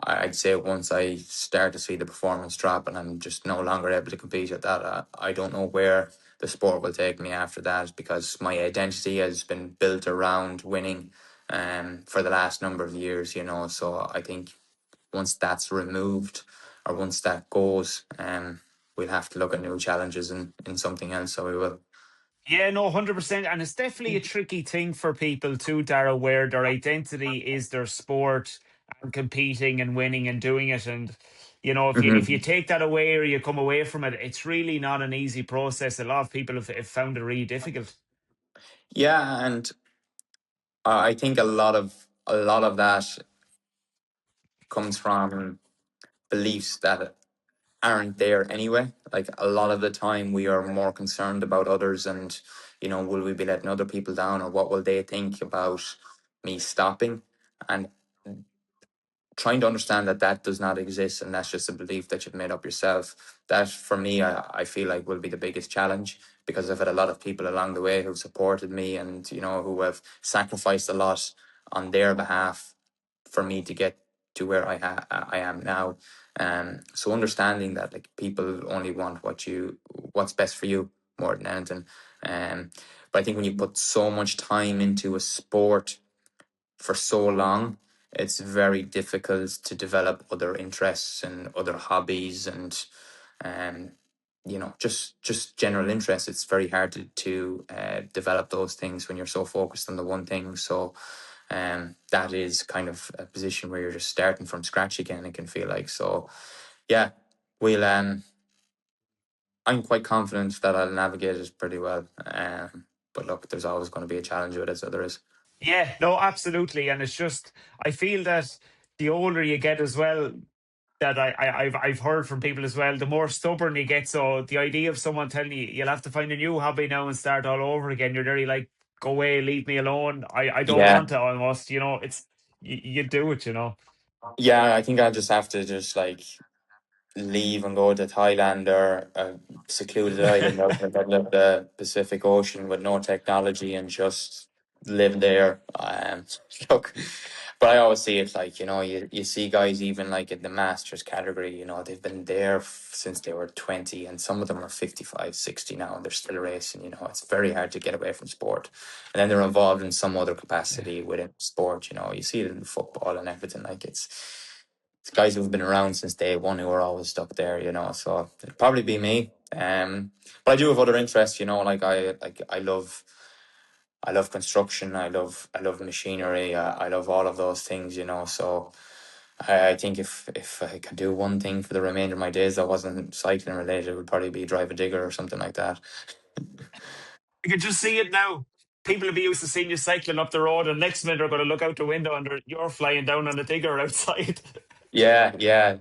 I'd say once I start to see the performance drop and I'm just no longer able to compete at that, I don't know where the sport will take me after that, because my identity has been built around winning for the last number of years, you know. So I think once that's removed or once that goes, we'll have to look at new challenges in something else. So we will. Yeah, no, 100%. And it's definitely a tricky thing for people too, Dara, where their identity is their sport and competing and winning and doing it. And, if you take that away or you come away from it, it's really not an easy process. A lot of people have found it really difficult. Yeah, and I think a lot of that comes from beliefs that aren't there anyway. Like a lot of the time, we are more concerned about others, and will we be letting other people down, or what will they think about me stopping? And trying to understand that that does not exist, and that's just a belief that you've made up yourself. That for me, I feel like will be the biggest challenge, because I've had a lot of people along the way who've supported me, and who have sacrificed a lot on their behalf for me to get to where I am now. So understanding that like people only want what's best for you more than anything. But I think when you put so much time into a sport for so long, it's very difficult to develop other interests and other hobbies and just general interests. It's very hard to develop those things when you're so focused on the one thing. So that is kind of a position where you're just starting from scratch again, it can feel like. So yeah, we'll I'm quite confident that I'll navigate it pretty well. But look, there's always going to be a challenge with it, so there is. Yeah, no, absolutely. And it's just, I feel that the older you get as well, that I've heard from people as well, the more stubborn you get. So the idea of someone telling you you'll have to find a new hobby now and start all over again, you're very like, go away, leave me alone. I don't Yeah. want to almost, it's you do it. Yeah, I think I'll just have to just like leave and go to Thailand or a secluded island out in the middle of the Pacific Ocean with no technology and just live there. Look, but I always see it like, you see guys even like in the Masters category, they've been there since they were 20 and some of them are 55, 60 now and they're still racing. It's very hard to get away from sport. And then they're involved in some other capacity within sport. You see it in football and everything. Like it's guys who've been around since day one who are always stuck there, so it'd probably be me. But I do have other interests, like I love construction, I love machinery, I love all of those things, so I think if I could do one thing for the remainder of my days that wasn't cycling related, it would probably be drive a digger or something like that. You can just see it now. People will be used to seeing you cycling up the road, and next minute they're going to look out the window and you're flying down on a digger outside. Yeah,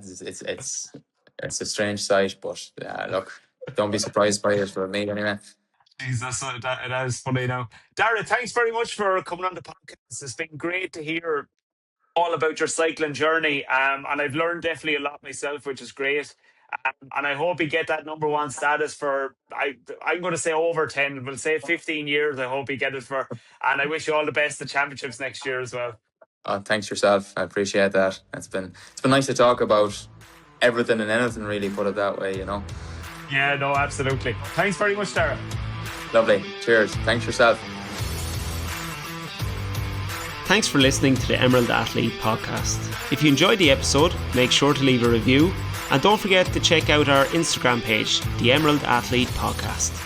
it's a strange sight, but look, don't be surprised by it for me anyway. Jesus, that is funny now. Daire, thanks very much for coming on the podcast. It's been great to hear all about your cycling journey. And I've learned definitely a lot myself, which is great. And I hope you get that number one status for, I'm going to say over 10, we'll say 15 years. I hope you get it for. And I wish you all the best at championships next year as well. Oh, thanks yourself. I appreciate that. It's been nice to talk about everything and anything, really, put it that way, Yeah, no, absolutely. Thanks very much, Daire. Lovely. Cheers. Thanks yourself. Thanks for listening to the Emerald Athlete podcast. If you enjoyed the episode, make sure to leave a review and don't forget to check out our Instagram page, the Emerald Athlete Podcast.